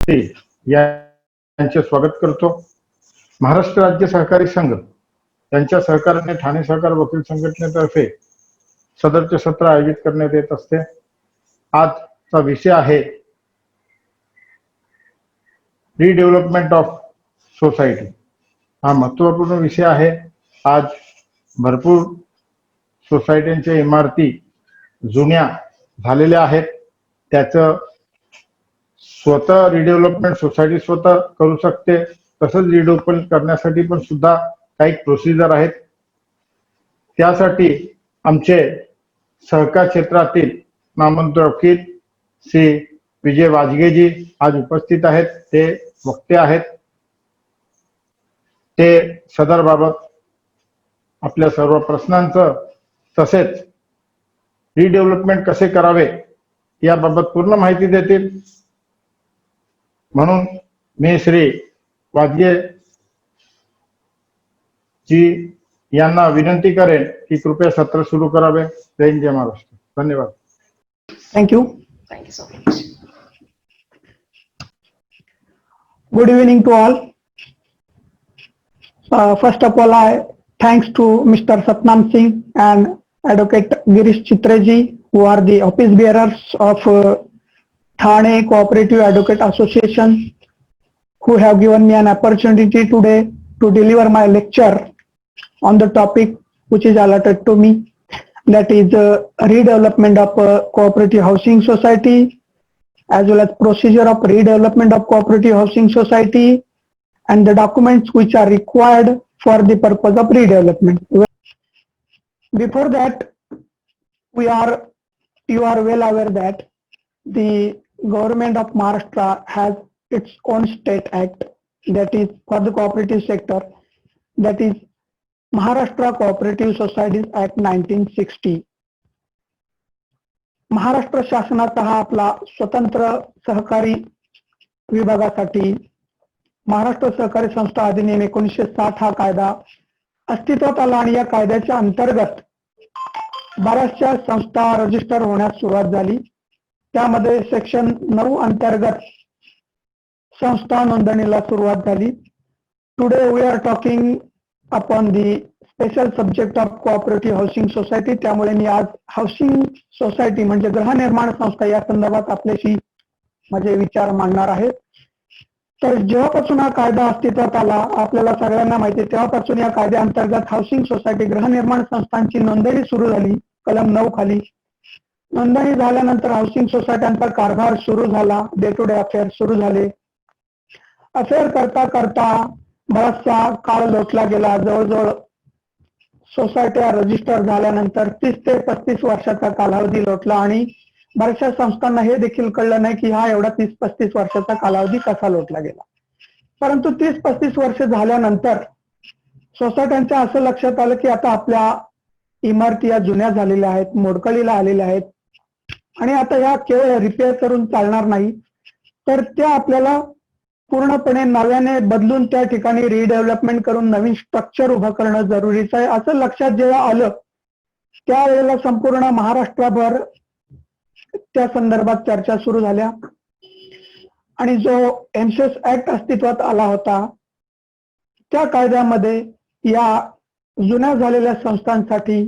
यांचे स्वागत करतो। महाराष्ट्र राज्य सहकारी संघ यांच्या सहकार्याने ठाणे सहकार वकील संघटनेतर्फे सदरचे सत्र आयोजित करण्यात येत असते। आजचा विषय आहे रिडेव्हलपमेंट ऑफ सोसायटी। हा महत्त्वपूर्ण विषय आहे। आज भरपूर सोसायट्यांच्या इमारती जुन्या झालेल्या आहेत। त्याचं स्वतः रिडेव्हलपमेंट सोसायटी स्वतः करू शकते। तसंच रिडेव्हलपमेंट करण्यासाठी पण सुद्धा काही प्रोसिजर आहेत। त्यासाठी आमचे सहकार क्षेत्रातील नामवंत वकील श्री विजय वाजगेजी आज उपस्थित आहेत। ते वक्ते आहेत। ते सदर बाबत आपल्या सर्व प्रश्नांचं तसेच रिडेव्हलपमेंट कसे करावे याबाबत पूर्ण माहिती देतील। म्हणून मी श्री वाजगे जी यांना विनंती करेन की कृपया सत्र सुरू करावे। जय हिंद, जय महाराष्ट्र। धन्यवाद। Thank you. Thank you so much. Good evening to all. First of all, I thanks to Mr. Satnam Singh and Advocate Girish Chitreji, who are the office bearers of Thane Cooperative Advocate Association, who have given me an opportunity today to deliver my lecture on the topic which is allotted to me, that is redevelopment of cooperative housing society, as well as procedure of redevelopment of cooperative housing society, and the documents which are required for the purpose of redevelopment. Before that, you are well aware that the government of Maharashtra has its own state act, that is for the cooperative sector, that is Maharashtra Cooperative Societies Act 1960. Maharashtra शासनाचा हा आपला स्वतंत्र सहकारी विभागासाठी महाराष्ट्र सहकारी संस्था अधिनियम 1960 हा कायदा अस्तित्वात आला आणि या कायद्याच्या अंतर्गत बऱ्याचशा संस्था रजिस्टर होण्यास सुरुवात झाली। त्यामध्ये सेक्शन 9 अंतर्गत संस्था नोंदणीला सुरुवात झाली। Today we are talking upon the special subject of cooperative housing society. त्यामुळे मी आज हाऊसिंग सोसायटी म्हणजे गृहनिर्माण संस्था या संदर्भात आपल्याशी माझे विचार मांडणार आहे। तर जेव्हापासून हा कायदा अस्तित्वात आला, आपल्याला सगळ्यांना माहिती आहे, तेव्हापासून या कायद्याअंतर्गत हाऊसिंग सोसायटी गृहनिर्माण संस्थांची नोंदणी सुरू झाली। कलम 9 खाली नोंदणी झाल्यानंतर हाऊसिंग सोसायट्यांचा कारभार सुरू झाला। डे टू डे अफेअर सुरू झाले। अफेअर करता करता बराचसा काळ लोटला गेला। जवळजवळ सोसायट्या रजिस्टर झाल्यानंतर 30 ते 35 वर्षाचा कालावधी लोटला आणि बऱ्याचशा संस्थांना हे देखील कळलं नाही की हा एवढा 30-35 वर्षाचा कालावधी कसा लोटला गेला। परंतु 30-35 वर्ष झाल्यानंतर सोसायट्यांच्या असं लक्षात आलं की आता आपल्या इमारती या जुन्या झालेल्या आहेत, मोडकळीला आलेल्या आहेत आणि आता या केवळ रिपेअर करून चालणार नाही, तर त्या आपल्याला पूर्णपणे नव्याने बदलून त्या ठिकाणी रिडेव्हलपमेंट करून नवीन स्ट्रक्चर उभं करणं जरुरीचं आहे। असं लक्षात जेव्हा आलं त्यावेळेला संपूर्ण महाराष्ट्रभर त्या संदर्भात चर्चा सुरू झाल्या आणि जो एमसेस ऍक्ट अस्तित्वात आला होता त्या कायद्यामध्ये या जुन्या झालेल्या संस्थांसाठी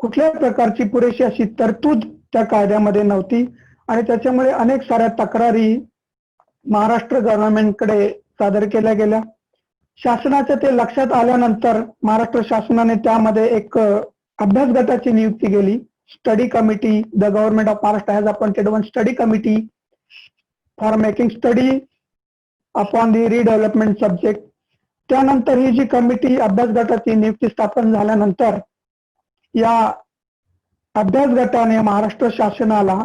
कुठल्याही प्रकारची पुरेशी अशी तरतूद त्या कायद्यामध्ये नव्हती आणि त्याच्यामुळे अनेक साऱ्या तक्रारी महाराष्ट्र गव्हर्नमेंटकडे सादर केल्या गेल्या। शासनाच्या ते लक्षात आल्यानंतर महाराष्ट्र शासनाने त्यामध्ये एक अभ्यास गटाची नियुक्ती केली। Study committee, the government of Maharashtra has appointed one study committee for making study upon the redevelopment subject. त्यानंतर ही जी कमिटी अभ्यास गटाची नियुक्ती स्थापन झाल्यानंतर या अभ्यास गटाने महाराष्ट्र शासनाला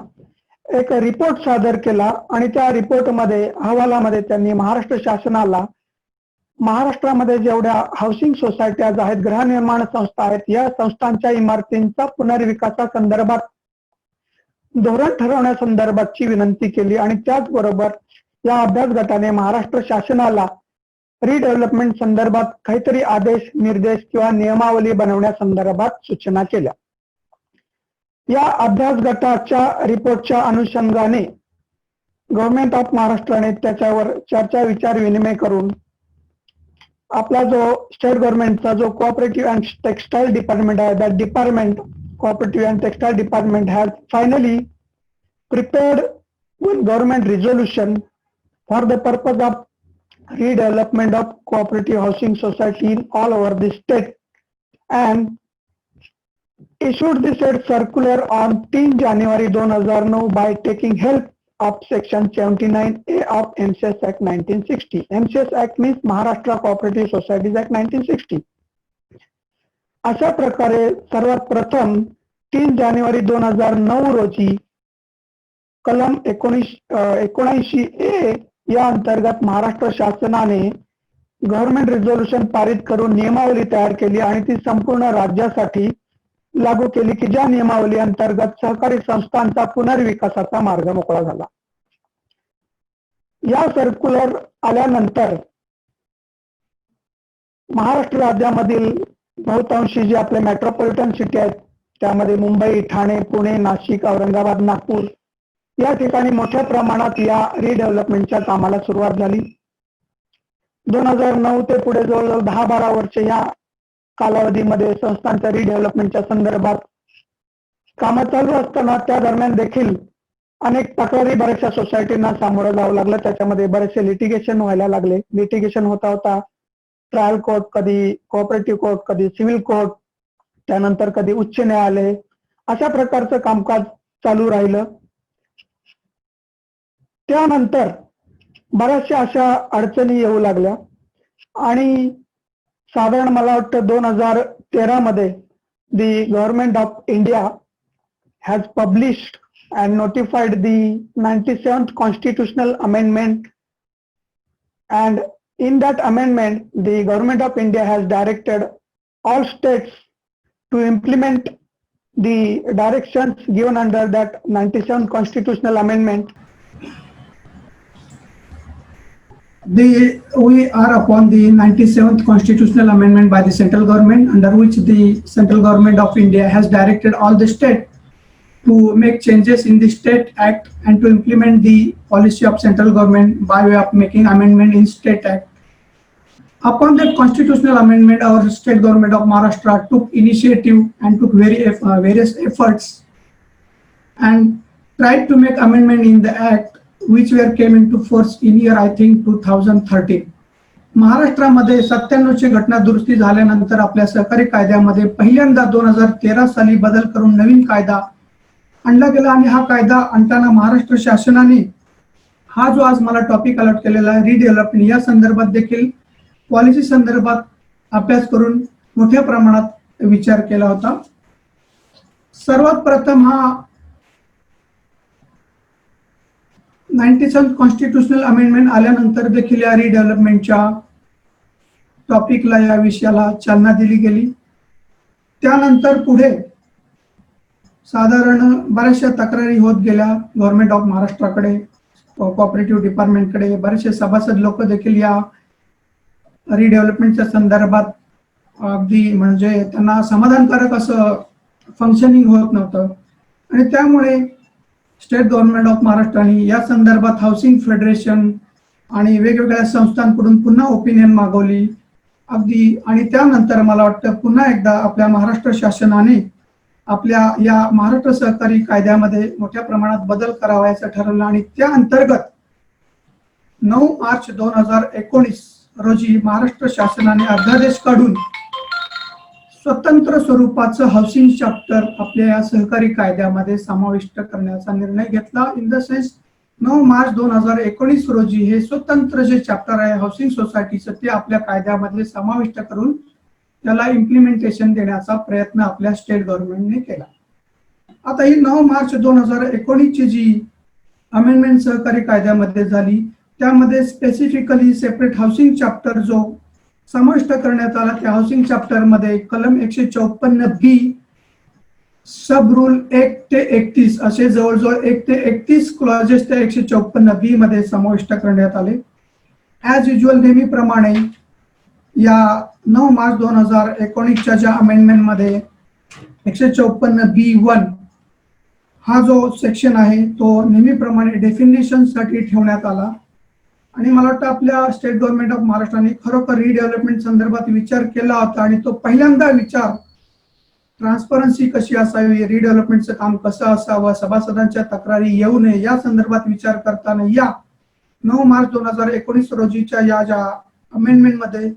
एक रिपोर्ट सादर केला आणि त्या रिपोर्टमध्ये अहवालामध्ये त्यांनी महाराष्ट्र शासनाला महाराष्ट्रामध्ये जेवढ्या हाऊसिंग सोसायट्याज आहेत, गृहनिर्माण संस्था आहेत, या संस्थांच्या इमारतींचा पुनर्विकासासंदर्भात धोरण ठरवण्यासंदर्भातची विनंती केली आणि त्याचबरोबर या अभ्यास गटाने महाराष्ट्र शासनाला रिडेव्हलपमेंट संदर्भात काहीतरी आदेश, निर्देश किंवा नियमावली बनवण्यासंदर्भात सूचना केल्या। या अभ्यास गटाच्या रिपोर्टच्या अनुषंगाने गव्हर्नमेंट ऑफ महाराष्ट्राने त्याच्यावर चर्चा विचार विनिमय करून आपला जो स्टेट गव्हर्नमेंटचा जो कोऑपरेटिव्ह अँड टेक्सटाईल डिपार्टमेंट आहे, that department cooperative and textile department has finally prepared one government resolution for the purpose of redevelopment of cooperative housing society in all over the state and issued the said circular on 3 January 2009 by taking help of section 79A of MCS Act 1960. MCS Act means Maharashtra Cooperative Societies Act 1960. अशा प्रकारे सर्वात प्रथम 3 जानेवारी 2009 रोजी कलम 79A या अंतर्गत महाराष्ट्र शासनाने government resolution पारित करून नियमावली तयार केली आणि ती संपूर्ण राज्यासाठी लागू केली की ज्या नियमावली अंतर्गत सहकारी संस्थांचा पुनर्विकासाचा मार्ग मोकळा झाला. या सर्क्युलर आल्यानंतर महाराष्ट्र राज्यामधील बहुतांशी जे आपले मेट्रोपॉलिटन सिटी आहेत त्यामध्ये मुंबई, ठाणे, पुणे, नाशिक, औरंगाबाद, नागपूर या ठिकाणी मोठ्या प्रमाणात या रिडेव्हलपमेंटच्या कामाला सुरुवात झाली. 2009 ते पुढे जवळजवळ 10-12 वर्ष या कालावधीमध्ये संस्थांच्या रिडेव्हलपमेंटच्या संदर्भात कामं चालू असताना त्या दरम्यान देखील अनेक तक्रारी बऱ्याचशा सोसायटींना सामोरं जावं लागलं. त्याच्यामध्ये बरेचसे लिटिगेशन व्हायला लागले. लिटिगेशन होता होता ट्रायल कोर्ट, कधी कोऑपरेटिव्ह कोर्ट, कधी सिव्हिल कोर्ट, त्यानंतर कधी उच्च न्यायालय, अशा प्रकारचं कामकाज चालू राहिलं. त्यानंतर बऱ्याचशा अशा अडचणी येऊ लागल्या आणि साधारण मला वाटतं 2013 मध्ये दी government of India has published and notified the 97th constitutional amendment and in that amendment the government of India has directed all states to implement the directions given under that 97th constitutional amendment. We are upon the 97th constitutional amendment by the central government, under which the central government of India has directed all the states to make changes in the state act and to implement the policy of central government by way of making amendment in state act. Upon that constitutional amendment, our state government of Maharashtra took initiative and took various efforts and tried to make amendment in the act, which were came into force in year I think 2013. महाराष्ट्रामध्ये 97 ची घटना दुरुस्ती झाल्यानंतर आपल्या सहकारी कायद्यामध्ये पहिल्यांदा 2013 साली बदल करून नवीन कायदा आणला गेला आणि हा कायदा आणताना महाराष्ट्र शासनाने हा जो आज मला टॉपिक अलॉट केलेला आहे रिडेव्हलपमेंट या संदर्भात देखील पॉलिसी संदर्भात अभ्यास करून मोठ्या प्रमाणात विचार केला होता. सर्वात प्रथम हा 97th कॉन्स्टिट्यूशनल अमेंडमेंट आल्यानंतर देखील या रिडेव्हलपमेंटच्या टॉपिकला या विषयाला चालना दिली गेली. त्यानंतर पुढे साधारण बऱ्याचशा तक्रारी होत गेल्या गव्हर्नमेंट ऑफ महाराष्ट्राकडे, कोऑपरेटिव्ह डिपार्टमेंटकडे. बरेचसे सभासद लोक देखील या रिडेव्हलपमेंटच्या संदर्भात अगदी म्हणजे त्यांना समाधानकारक असं फंक्शनिंग होत नव्हतं आणि त्यामुळे स्टेट गव्हर्नमेंट ऑफ महाराष्ट्राने या संदर्भात हाऊसिंग फेडरेशन आणि वेगवेगळ्या संस्थांकडून पुन्हा ओपिनियन मागवली अगदी. आणि त्यानंतर मला वाटतं पुन्हा एकदा आपल्या महाराष्ट्र शासनाने आपल्या या महाराष्ट्र सहकारी कायद्यामध्ये मोठ्या प्रमाणात बदल करावायचं ठरवलं आणि त्या अंतर्गत 9 मार्च 2019 रोजी महाराष्ट्र शासनाने अध्यादेश काढून स्वतंत्र स्वरूपाचं हाऊसिंग चॅप्टर आपल्या या सहकारी कायद्यामध्ये समाविष्ट करण्याचा निर्णय घेतला. इन द सेन्स 9 मार्च 2019 रोजी हे स्वतंत्र जे चॅप्टर आहे हाऊसिंग सोसायटीचं ते आपल्या कायद्यामध्ये समाविष्ट करून त्याला इम्प्लिमेंटेशन देण्याचा प्रयत्न आपल्या स्टेट गव्हर्नमेंटने केला. आता ही 9 मार्च 2019 ची जी अमेंडमेंट सहकारी कायद्यामध्ये झाली त्यामध्ये स्पेसिफिकली सेपरेट हाऊसिंग चॅप्टर जो समाविष्ट करण्यात आला त्या हाऊसिंग चॅप्टर मध्ये कलम 154B सब रूल 1 ते 31 असे जवळजवळ 1 ते 31 क्लॉजेस त्या 154B मध्ये समाविष्ट करण्यात आले. ॲज युजुअल नेहमीप्रमाणे या 9 मार्च 2019 च्या ज्या अमेंडमेंट मध्ये 154B1 हा जो सेक्शन आहे तो नेहमीप्रमाणे डेफिनेशन साठी ठेवण्यात आला आणि मला वाटतं आपल्या स्टेट गव्हर्नमेंट ऑफ महाराष्ट्राने खरोखर रिडेव्हलपमेंट संदर्भात विचार केला होता आणि तो पहिल्यांदा विचार ट्रान्सपरन्सी कशी असावी, रिडेव्हलपमेंटचं काम कसं असावं, सभासदांच्या तक्रारी येऊ नये या संदर्भात विचार करताना या 9 मार्च 2019 रोजीच्या या ज्या अमेंडमेंट मध्ये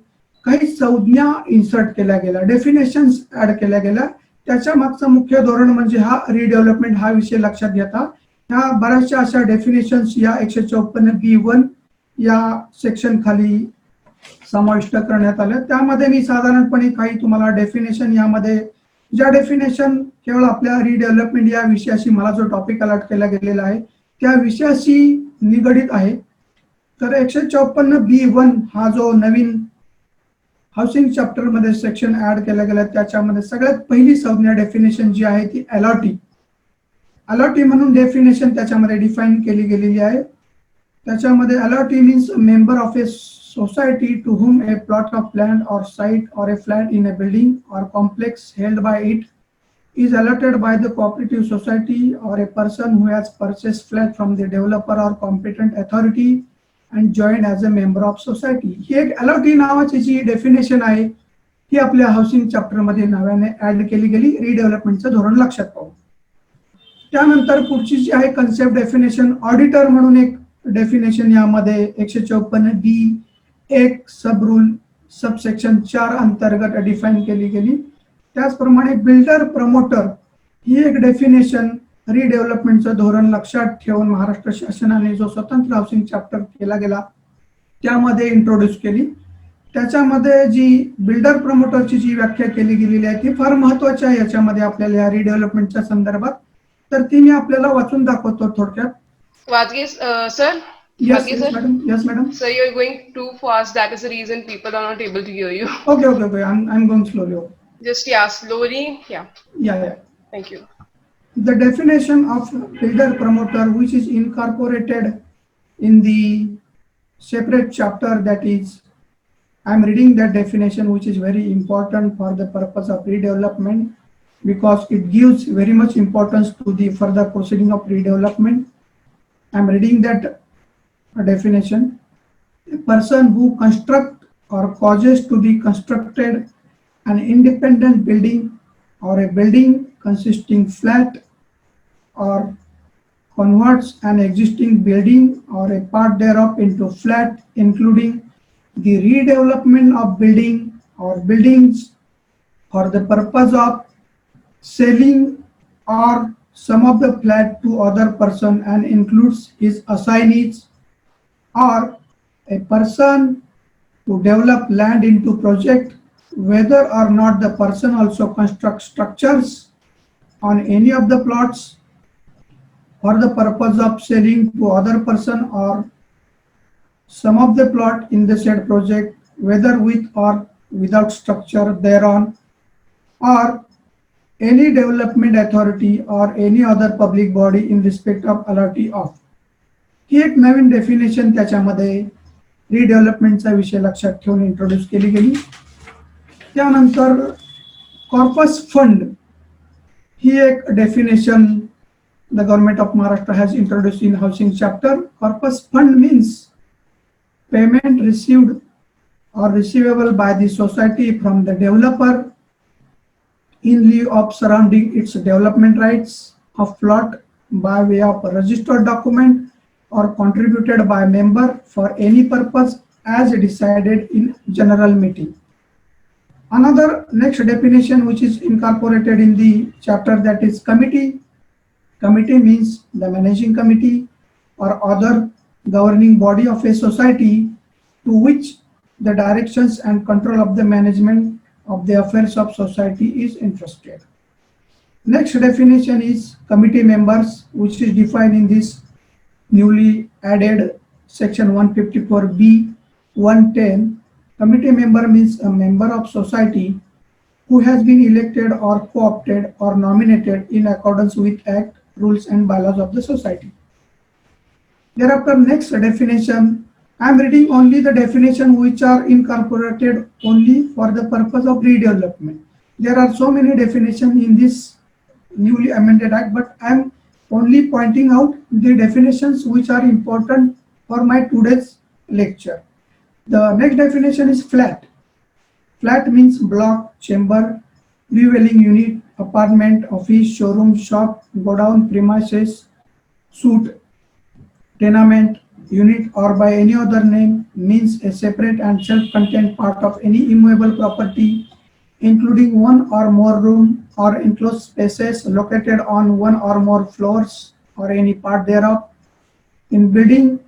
काही संज्ञा इन्सर्ट केल्या गेल्या, डेफिनेशन्स ऍड केल्या गेल्या. त्याच्या मागचं मुख्य धोरण म्हणजे हा रिडेव्हलपमेंट हा विषय लक्षात घेता ह्या बऱ्याचशा अशा डेफिनेशन्स या 154B1 या सेक्शन खाली समाविष्ट करण्यात आल्या. त्यामध्ये मी साधारणपणे काही तुम्हाला डेफिनेशन यामध्ये ज्या डेफिनेशन केवळ आपल्या रिडेव्हलपमेंट या विषयाशी मला जो टॉपिक अलॉट केला गेलेला आहे त्या विषयाशी निगडित आहे. तर 154B1 हा जो नवीन हाऊसिंग चॅप्टर मध्ये सेक्शन ऍड केला गेला त्याच्यामध्ये सगळ्यात पहिली संज्ञा डेफिनेशन जी आहे ती अलॉटी म्हणून डेफिनेशन त्याच्यामध्ये डिफाईन केली गेलेली आहे. त्याच्यामध्ये allottee means member of A society to whom a plot of land or site or a flat in a building or complex held by it is allotted by the cooperative society or a person who has purchased flat from the developer or competent authority and joined as a member of society. ही एक allotee नावाची जी definition आहे ती आपल्या housing chapter मध्ये नव्याने add केली गेली. रिडेव्हलपमेंटचं धोरण लक्षात पाहू. त्यानंतर पुढची जी आहे कन्सेप्ट डेफिनेशन, ऑडिटर म्हणून एक डेफिनेशन यामध्ये 154B एक सब रूल सबसेक्शन 4 अंतर्गत डिफाईन केली गेली. त्याचप्रमाणे बिल्डर प्रमोटर ही एक डेफिनेशन रिडेव्हलपमेंटचं धोरण लक्षात ठेवून महाराष्ट्र शासनाने जो स्वतंत्र हाऊसिंग चॅप्टर केला गेला त्यामध्ये इंट्रोड्यूस केली. त्याच्यामध्ये जी बिल्डर प्रमोटरची जी व्याख्या केली गेलेली आहे ती फार महत्वाची आहे याच्यामध्ये आपल्याला या रिडेव्हलपमेंटच्या संदर्भात. तर ती मी आपल्याला वाचून दाखवतो थोडक्यात. Sir? Yes, Bhagye, yes, sir? madam. Yes, madam. Sir, you're going too fast. That is the reason people are not able to hear you. Okay. I'm going slowly. Okay. Just, slowly. Yeah. Yeah. Thank you. The definition of builder promoter, which is incorporated in the separate chapter, that is, I'm reading that definition, which is very important for the purpose of redevelopment because it gives very much importance to the further proceeding of redevelopment. I'm reading that definition. A person who construct or causes to be constructed an independent building or a building consisting flat or converts an existing building or a part thereof into flat, including the redevelopment of building or buildings for the purpose of selling or some of the flat to other person and includes his assignees, or a person to develop land into project whether or not the person also constructs structures on any of the plots for the purpose of selling to other person or some of the plot in the said project whether with or without structure thereon, or any development authority or any other public body in respect of allotee of. ही एक नवीन definition त्याच्यामध्ये रिडेव्हलपमेंटचा विषय लक्षात ठेवून introduce केली गेली. त्यानंतर corpus fund ही एक definition the government of Maharashtra has introduced in housing chapter. Corpus fund means payment received or receivable by the society from the developer in lieu of surrounding its development rights of plot by way of a registered document or contributed by member for any purpose as decided in general meeting. Another next definition which is incorporated in the chapter, that is committee. Committee means the managing committee or other governing body of a society to which the directions and control of the management of the affairs of society is entrusted. Next definition is committee members, which is defined in this newly added section 154B 110. Committee member means a member of society who has been elected or co-opted or nominated in accordance with act, rules and bylaws of the society. Thereafter, next definition, I am reading only the definition which are incorporated only for the purpose of redevelopment. There are so many definitions in this newly amended act, but I am only pointing out the definitions which are important for my today's lecture. The next definition is flat. Flat means block, chamber, prevailing unit, apartment, office, showroom, shop, godown, premises, suite, tenement, unit, or by any other name, means a separate and self-contained part of any immovable property, including one or more room or enclosed spaces located on one or more floors or any part thereof, in building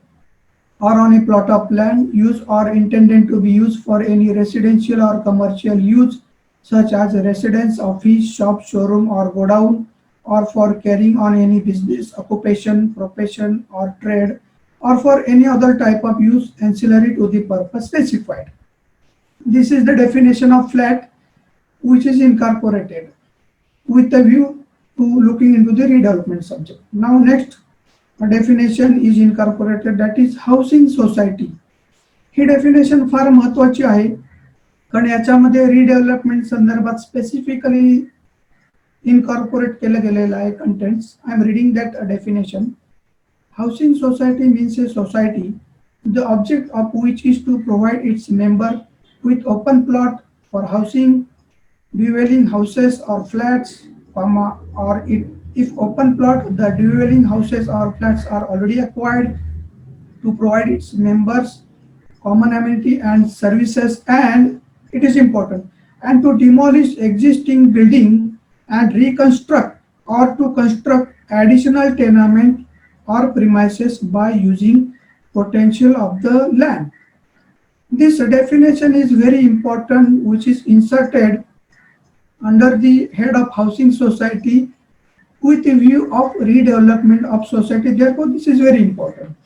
or on a plot of land, used or intended to be used for any residential or commercial use, such as a residence, office, shop, showroom, or godown, or for carrying on any business, occupation, profession, or trade, or for any other type of use ancillary to the purpose specified. This is the definition of flat, which is incorporated with a view to looking into the redevelopment subject. Now next definition is incorporated, that is housing society. He definition फार महत्वाची आहे कारण याच्यामध्ये redevelopment संदर्भात specifically incorporate केलं गेलेलं आहे contents. I am reading that definition. Housing society means A society the object of which is to provide its member with open plot for housing, dwelling houses or flats, or if open plot, the dwelling houses or flats are already acquired, to provide its members common amenity and services, and it is important, and to demolish existing building and reconstruct or to construct additional tenement or premises by using potential of the land. This definition is very important, which is inserted under the head of housing society with a view of redevelopment of society. Therefore, this is very important.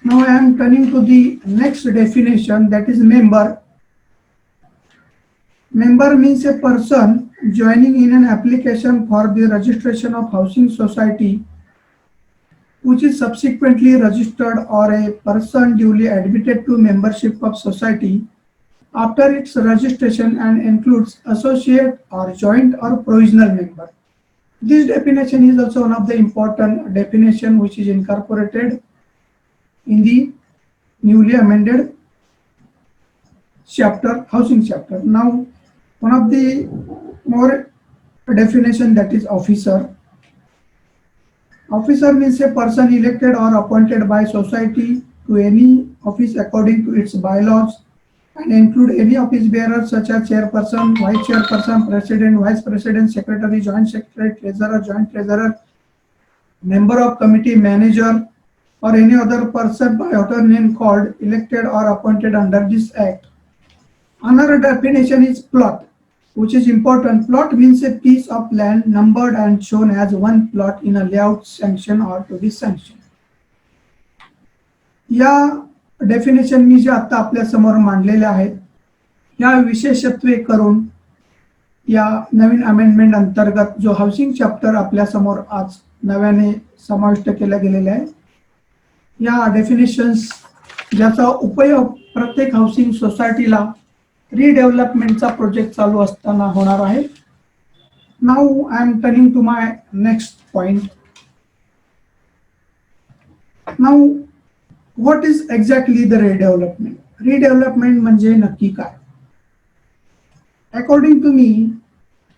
Now I am turning to the next definition, that is member. Member means a person joining in an application for the registration of housing society, which is subsequently registered, or a person duly admitted to membership of society after its registration, and includes associate or joint or provisional member. This definition is also one of the important definition which is incorporated in the newly amended chapter, housing chapter. Now, one of the more definition, that is officer. Officer means a person elected or appointed by society to any office according to its bylaws, and include any office bearer such as chairperson, vice chairperson, president, vice president, secretary, joint secretary, treasurer, joint treasurer, member of committee, manager, or any other person by other name called, elected or appointed under this act. Another definition is plot, which is important. Plot means a piece of land numbered and shown as one plot in a layout sanction or to be sanctioned. या definition मी जे आता आपल्या समोर मांडलेले आहेत, या विशेषत्वे करून या नवीन अमेंडमेंट अंतर्गत जो हाऊसिंग चॅप्टर आपल्या समोर आज नव्याने समाविष्ट केला गेलेला आहे, या डेफिनेशन्स ज्याचा उपयोग प्रत्येक हाऊसिंग सोसायटीला रिडेव्हलपमेंटचा प्रोजेक्ट चालू असताना होणार आहे. Now I am turning to my next point. Now what is exactly the redevelopment? Redevelopment म्हणजे नक्की काय? According to me,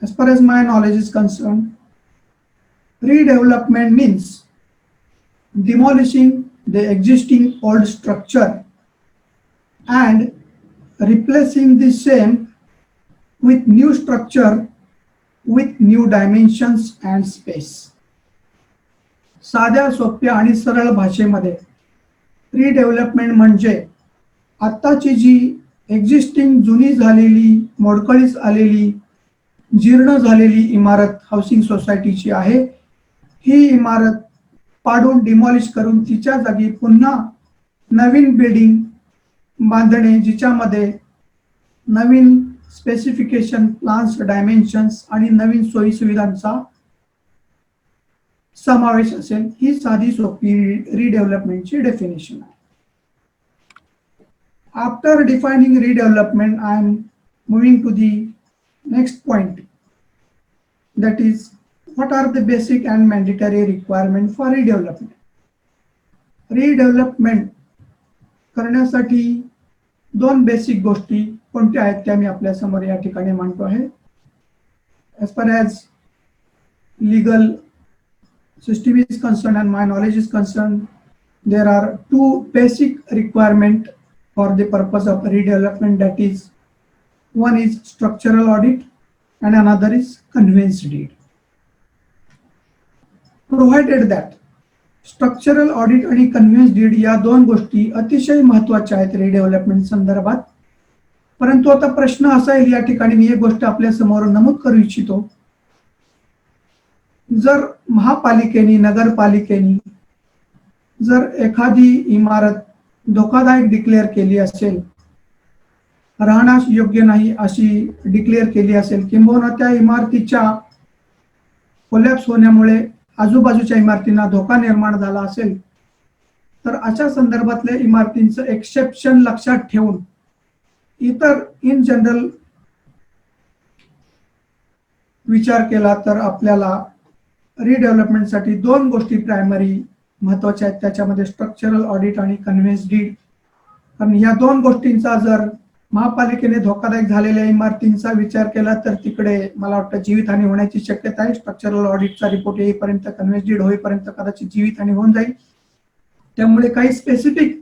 as far as my knowledge is concerned, redevelopment means demolishing the existing old structure and replacing the same with new structure with new dimensions and space. साध्या सोप्या आणि सरळ भाषेमध्ये redevelopment म्हणजे आत्ताची जी एक्झिस्टिंग जुनी झालेली, मोडकळीस आलेली, जीर्ण झालेली इमारत हाऊसिंग सोसायटीची आहे, ही इमारत पाडून डिमॉलिश करून तिच्या जागी पुन्हा नवीन बिल्डिंग बांधणे, जिच्यामध्ये नवीन स्पेसिफिकेशन, प्लान्स, डायमेन्शन्स आणि नवीन सोयी सुविधांचा समावेश असेल. ही साधी सोपी रिडेव्हलपमेंटची डेफिनेशन आहे. After defining redevelopment, I am moving to the next point, that is what are the basic and mandatory requirement for redevelopment? Redevelopment करण्यासाठी दोन बेसिक गोष्टी कोणत्या आहेत त्या मी आपल्या समोर या ठिकाणी मांडतो आहे. As far as legal system is concerned and my knowledge is concerned, there are two basic requirement for the purpose of redevelopment, that is, one is structural audit and another is conveyance deed. Provided that structural audit आणि conveyance did या दोन गोष्टी अतिशय महत्वाच्या आहेत redevelopment संदर्भात. परंतु आता प्रश्न असा येईल या ठिकाणी मी एक गोष्ट आपल्या समोर नमूद करू इच्छितो. जर महापालिकेने नगरपालिकेने जर एखादी इमारत धोकादायक डिक्लेअर केली असेल, राहण्यास योग्य नाही अशी डिक्लेअर केली असेल, किंबहुना त्या इमारतीच्या कोलॅप्स होण्यामुळे आजूबाजूच्या इमारतींना धोका निर्माण झाला असेल, तर अशा संदर्भातल्या इमारतींचं एक्सेप्शन लक्षात ठेवून इतर इन जनरल विचार केला तर आपल्याला रिडेव्हलपमेंटसाठी दोन गोष्टी प्रायमरी महत्वाच्या आहेत, त्याच्यामध्ये स्ट्रक्चरल ऑडिट आणि कन्व्हेन्स डीड. कारण या दोन गोष्टींचा जर महापालिकेने धोकादायक झालेल्या इमारतींचा विचार केला तर तिकडे मला वाटतं जीवितहानी होण्याची शक्यता आहे. स्ट्रक्चरल ऑडिटचा रिपोर्ट येईपर्यंत, कन्व्हेन्स डीड होईपर्यंत कदाचित जीवितहानी होऊन जाईल. त्यामुळे काही स्पेसिफिक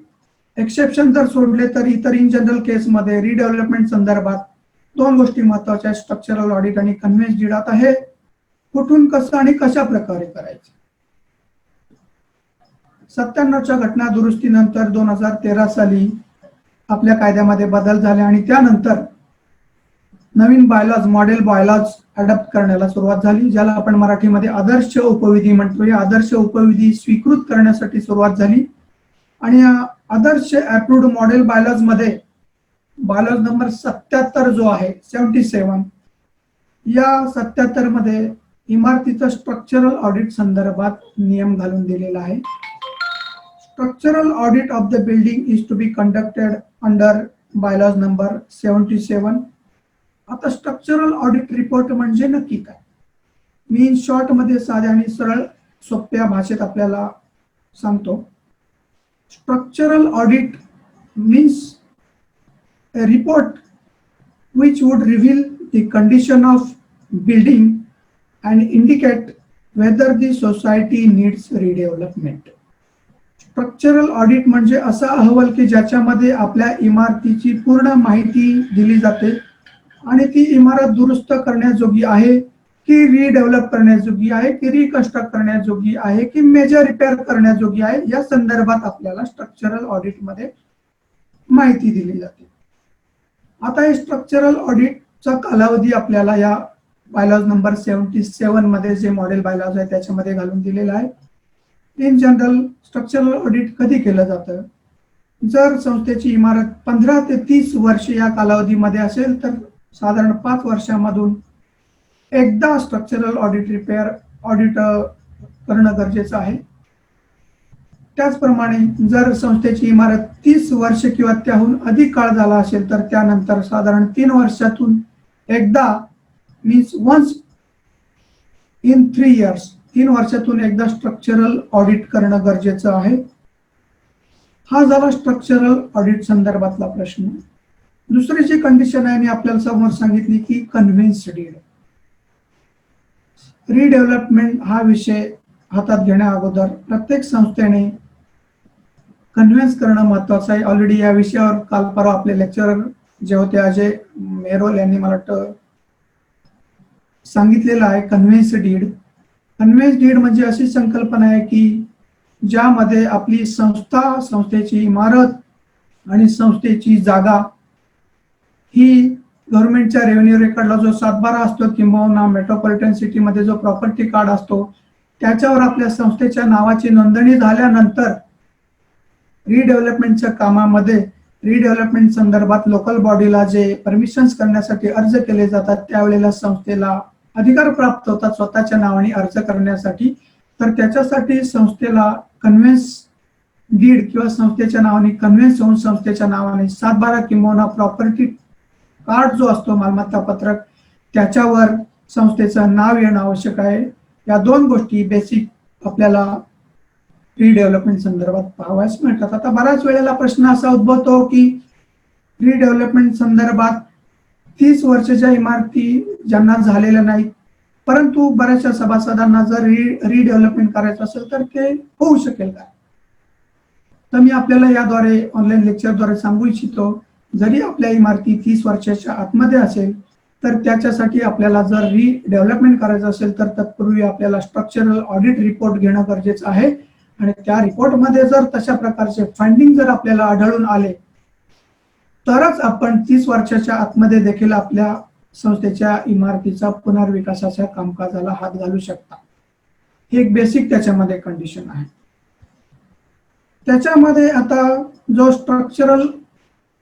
एक्सेप्शन जर सोडले तर इतर इन जनरल केसमध्ये रिडेव्हलपमेंट संदर्भात दोन गोष्टी महत्वाच्या आहेत, स्ट्रक्चरल ऑडिट आणि कन्व्हेन्स डीड. आता हे कुठून, कसं आणि कशा प्रकारे करायचे? 97च्या घटना दुरुस्तीनंतर 2013 साली आपल्या कायद्यामध्ये बदल झाले आणि त्यानंतर नवीन बायलॉज, मॉडेल बायलॉज अडॉप्ट करण्याला सुरुवात झाली, ज्याला आपण मराठीमध्ये आदर्श उपविधी म्हणतो. या आदर्श उपविधी स्वीकृत करण्यासाठी सुरुवात झाली आणि या आदर्श अप्रूव्ड मॉडेल बायलॉज मध्ये बायलॉज नंबर 77 जो आहे 77, या 77 मध्ये इमारतीचं स्ट्रक्चरल ऑडिट संदर्भात नियम घालून दिलेला आहे. Structural audit of the building is to be conducted under bylaws number 77. आता स्ट्रक्चरल ऑडिट रिपोर्ट म्हणजे नक्की काय? मी इन शॉर्ट मध्ये साध्या आणि सरळ सोप्या भाषेत आपल्याला सांगतो. Structural audit means a report which would reveal the condition of building and indicate whether the society needs redevelopment. Structural audit म्हणजे असा अहवाल की ज्याच्यामध्ये आपल्या इमारतीची पूर्ण माहिती दिली जाते आणि ती इमारत दुरुस्त करण्याजोगी आहे की रिडेव्हलप करण्याजोगी आहे की रिकन्स्ट्रक्ट करण्याजोगी आहे की मेजर रिपेअर करण्याजोगी आहे, या संदर्भात आपल्याला स्ट्रक्चरल ऑडिट मध्ये माहिती दिली जाते. आता हे स्ट्रक्चरल ऑडिटचा कालावधी आपल्याला या बायलॉज नंबर 77 मध्ये जे मॉडेल बायलॉज आहे त्याच्यामध्ये घालून दिलेला आहे. इन जनरल स्ट्रक्चरल ऑडिट कधी केलं जातं? जर संस्थेची इमारत 15 ते 30 वर्ष या कालावधीमध्ये असेल तर साधारण 5 वर्षांमधून एकदा स्ट्रक्चरल ऑडिट रिपेअर ऑडिट करणं गरजेचं आहे. त्याचप्रमाणे जर संस्थेची इमारत 30 वर्ष किंवा त्याहून अधिक काळ झाला असेल तर त्यानंतर साधारण 3 वर्षातून एकदा, मीन्स वन्स इन 3 इयर्स, 3 वर्षातून एकदा स्ट्रक्चरल ऑडिट करणं गरजेचं आहे. हा झाला स्ट्रक्चरल ऑडिट संदर्भातला प्रश्न. दुसरी जी कंडिशन आहे मी आपल्याला समोर सांगितली की कन्व्हेन्स डीड. रिडेव्हलपमेंट हा विषय हातात घेण्या अगोदर प्रत्येक संस्थेने कन्व्हेन्स करणं महत्वाचं आहे. ऑलरेडी या विषयावर काल परवा आपले लेक्चरर जे होते अजय मेहरोल यांनी मला वाटतं सांगितलेलं आहे कन्व्हेन्स डीड. कन्व्हेन्स डीड म्हणजे अशी संकल्पना आहे की ज्यामध्ये आपली संस्था, संस्थेची इमारत आणि संस्थेची जागा ही गव्हर्नमेंटच्या रेव्हेन्यू रेकॉर्डला जो 7/12 असतो किंबहुना मेट्रोपॉलिटन सिटीमध्ये जो प्रॉपर्टी कार्ड असतो त्याच्यावर आपल्या संस्थेच्या नावाची नोंदणी झाल्यानंतर रिडेव्हलपमेंटच्या कामामध्ये रिडेव्हलपमेंट संदर्भात लोकल बॉडीला जे परमिशन्स करण्यासाठी अर्ज केले जातात त्यावेळेला संस्थेला अधिकार प्राप्त होतात स्वतःच्या नावाने अर्ज करण्यासाठी. तर त्याच्यासाठी संस्थेला कन्व्हेन्स डीड किंवा संस्थेच्या नावाने कन्व्हेन्स होऊन संस्थेच्या नावाने 7/12 किंबहुना प्रॉपर्टी कार्ड जो असतो मालमत्ता पत्रक त्याच्यावर संस्थेचं नाव येणं आवश्यक आहे. या दोन गोष्टी बेसिक आपल्याला रिडेव्हलपमेंट संदर्भात पाहावयास मिळतात. आता बऱ्याच वेळेला प्रश्न असा उद्भवतो की रिडेव्हलपमेंट संदर्भात 30 वर्षाच्या इमारती ज्यांना झालेल्या नाहीत, परंतु बऱ्याचशा सभासदांना जर रिडेव्हलपमेंट करायचं असेल तर ते होऊ शकेल का? तर मी आपल्याला याद्वारे ऑनलाईन लेक्चरद्वारे सांगू इच्छितो, जरी आपल्या इमारती 30 वर्षाच्या आतमध्ये असेल तर त्याच्यासाठी आपल्याला जर रिडेव्हलपमेंट करायचं असेल तर तत्पूर्वी आपल्याला स्ट्रक्चरल ऑडिट रिपोर्ट घेणं गरजेचं आहे. आणि त्या रिपोर्टमध्ये जर तशा प्रकारचे फाइंडिंग जर आपल्याला आढळून आले तरच आपण 30 वर्षाच्या आतमध्ये देखील आपल्या संस्थेच्या इमारतीचा पुनर्विकासाच्या कामकाजाला हात घालू शकता. ही एक बेसिक त्याच्यामध्ये कंडिशन आहे. त्याच्यामध्ये आता जो स्ट्रक्चरल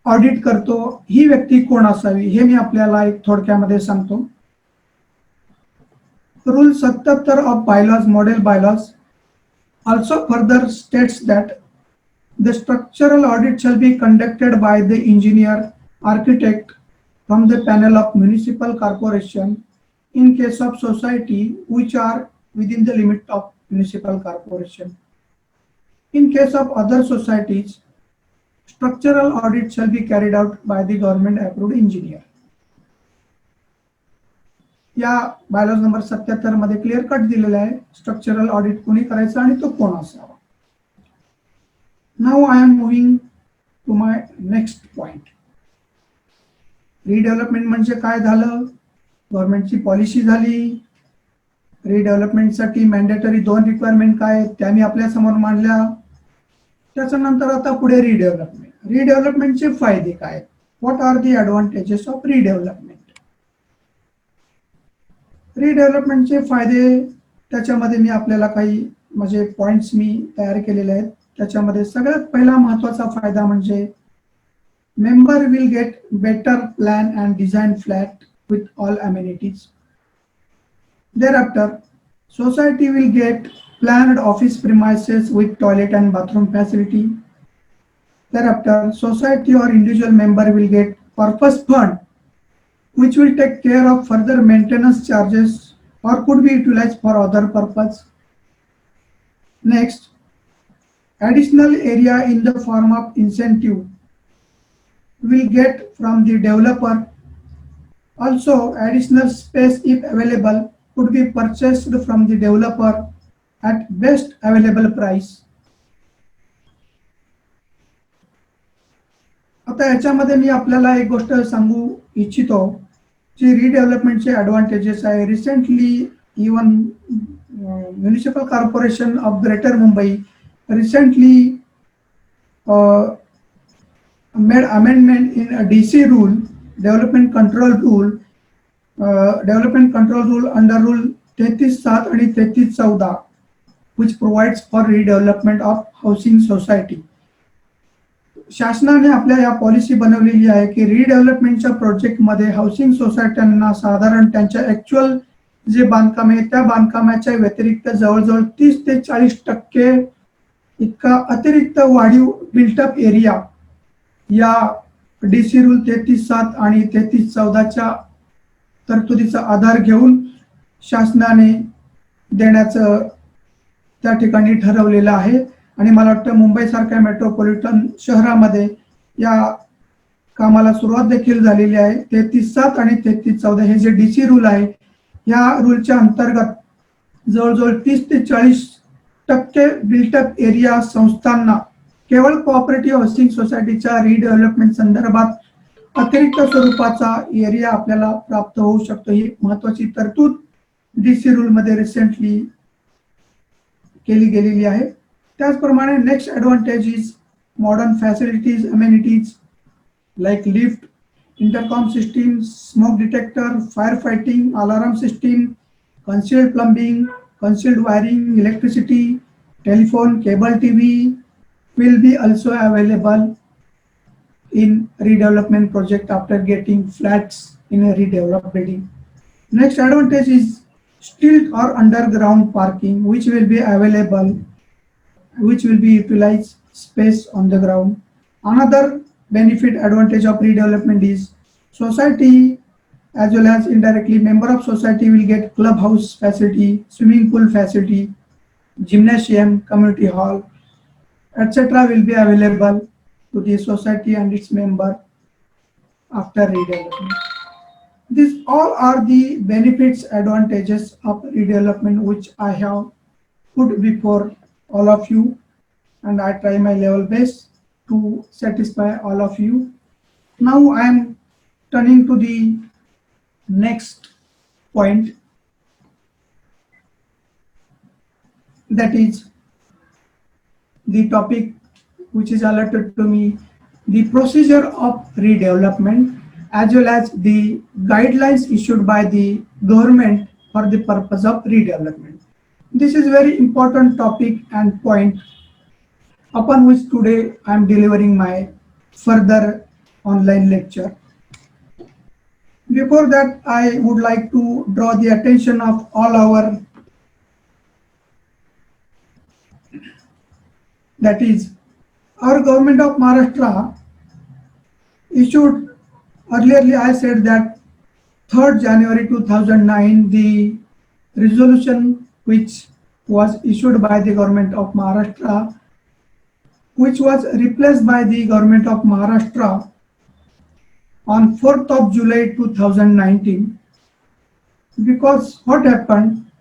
ऑडिट करतो ही व्यक्ती कोण असावी हे मी आपल्याला एक थोडक्यामध्ये सांगतो. Rule 77 of bylaws model bylaws also further states that the structural audit shall be conducted by the engineer architect from the panel of municipal corporation in case of society which are within the limit of municipal corporation. In case of other societies, structural audit shall be carried out by the government approved engineer. या bylaws number 77 मध्ये clear cut दिलेला आहे structural audit कोणी करायचं आणि तो कोण असावा. Now I am moving to my next point. Redevelopment म्हणजे काय झालं? गव्हर्नमेंटची पॉलिसी झाली. रिडेव्हलपमेंटसाठी मॅन्डेटरी 2 रिक्वायरमेंट काय त्या मी आपल्या समोर मांडल्या. त्याच्यानंतर आता पुढे रिडेव्हलपमेंट. रिडेव्हलपमेंटचे फायदे काय? What are the advantages of redevelopment? रिडेव्हलपमेंटचे फायदे त्याच्यामध्ये मी आपल्याला काही म्हणजे पॉइंट्स मी तयार केलेले आहेत. त्याच्यामध्ये सगळ्यात पहिला महत्त्वाचा फायदा म्हणजे member will get better plan and design flat with all amenities. thereafter society will get planned office premises with toilet and bathroom facility. Thereafter society or individual member will get purpose fund which will take care of further maintenance charges or could be utilized for other purpose. Next, additional area in the form of incentive will get from the developer. Also, additional space if available could be purchased from the developer at best available price. आता याच्यामध्ये मी आपल्याला एक गोष्ट सांगू इच्छितो जी रिडेव्हलपमेंटचे advantages आहे. Recently even municipal corporation of greater Mumbai recently made amendment in DC rule, development control rule under rule 33(7) आणि 33(14) which provides for redevelopment of housing society. शासनाने आपल्या या पॉलिसी बनवलेली आहे की रिडेव्हलपमेंटच्या प्रोजेक्टमध्ये हाऊसिंग सोसायट्यांना साधारण त्यांच्या ॲक्च्युअल जे बांधकाम आहे त्या बांधकामाच्या व्यतिरिक्त जवळजवळ 30 ते 40% इतका अतिरिक्त वाढीव बिल्टअप एरिया या DC रूल 33(7) आणि 33(14) तरतुदीचा आधार घेऊन शासनाने देण्याचं त्या ठिकाणी ठरवलेलं आहे. आणि मला वाटतं मुंबई सारख्या मेट्रोपॉलिटन शहरामध्ये या कामाला सुरुवात देखील झालेली आहे. 33(7) आणि 33(14) हे जे DC रूल आहे या रूलच्या अंतर्गत जवळजवळ 30 ते 40% बिल्टअप एरिया संस्थांना केवळ कोऑपरेटिव्ह हाऊसिंग सोसायटीच्या रिडेव्हलपमेंट संदर्भात अतिरिक्त स्वरूपाचा एरिया आपल्याला प्राप्त होऊ शकतो. ही महत्वाची तरतूद DC रूल मध्ये रिसेंटली केली गेलेली आहे. त्याचप्रमाणे next advantage is modern facilities amenities like lift, intercom system, smoke detector, fire fighting, alarm system, concealed plumbing, concealed wiring, electricity, telephone, cable TV will be also available in redevelopment project after getting flats in a redeveloped building. Next advantage is stilt or underground parking which will be available, which will be utilized space on the ground. Another benefit advantage of redevelopment is society as well as indirectly member of society will get clubhouse facility, swimming pool facility, gymnasium, community hall, etc. will be available to the society and its member after redevelopment. These all are the benefits, advantages of redevelopment which I have put before all of you, and I try my level best to satisfy all of you. Now I am turning to the next point, that is the topic which is allotted to me, the procedure of redevelopment as well as the guidelines issued by the government for the purpose of redevelopment. This is very important topic and point upon which today I am delivering my further online lecture. Before that, I would like to draw the attention of all our, that is, our government of Maharashtra issued, earlier I said that 3rd January 2009, the resolution which was issued by the government of Maharashtra, which was replaced by the government of Maharashtra on 4th of July 2019. Because what happened,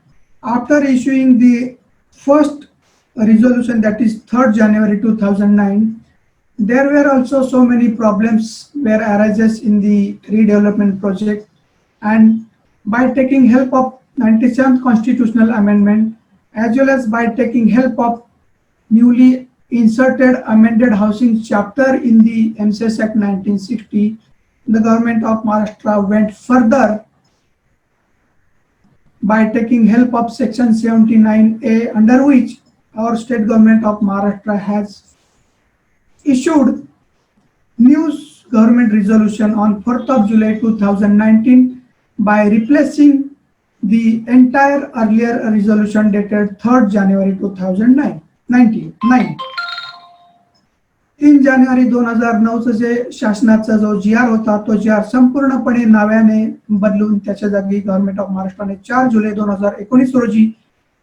after issuing the first resolution, that is 3rd January 2009, there were also so many problems were arises in the redevelopment project, and by taking help of 97th constitutional amendment as well as by taking help of newly inserted amended housing chapter in the MCS Act 1960, the government of Maharashtra went further by taking help of section 79A, under which our state government of Maharashtra has issued new government resolution on 4th of July 2019 by replacing the entire earlier resolution dated 3rd January 2009. 3 जानेवारी 2009 जे शासनाचा जो GR होता, तो GR संपूर्णपणे नव्याने बदलून त्याच्या जागी गव्हर्नमेंट ऑफ महाराष्ट्राने 4 जुलै 2019 रोजी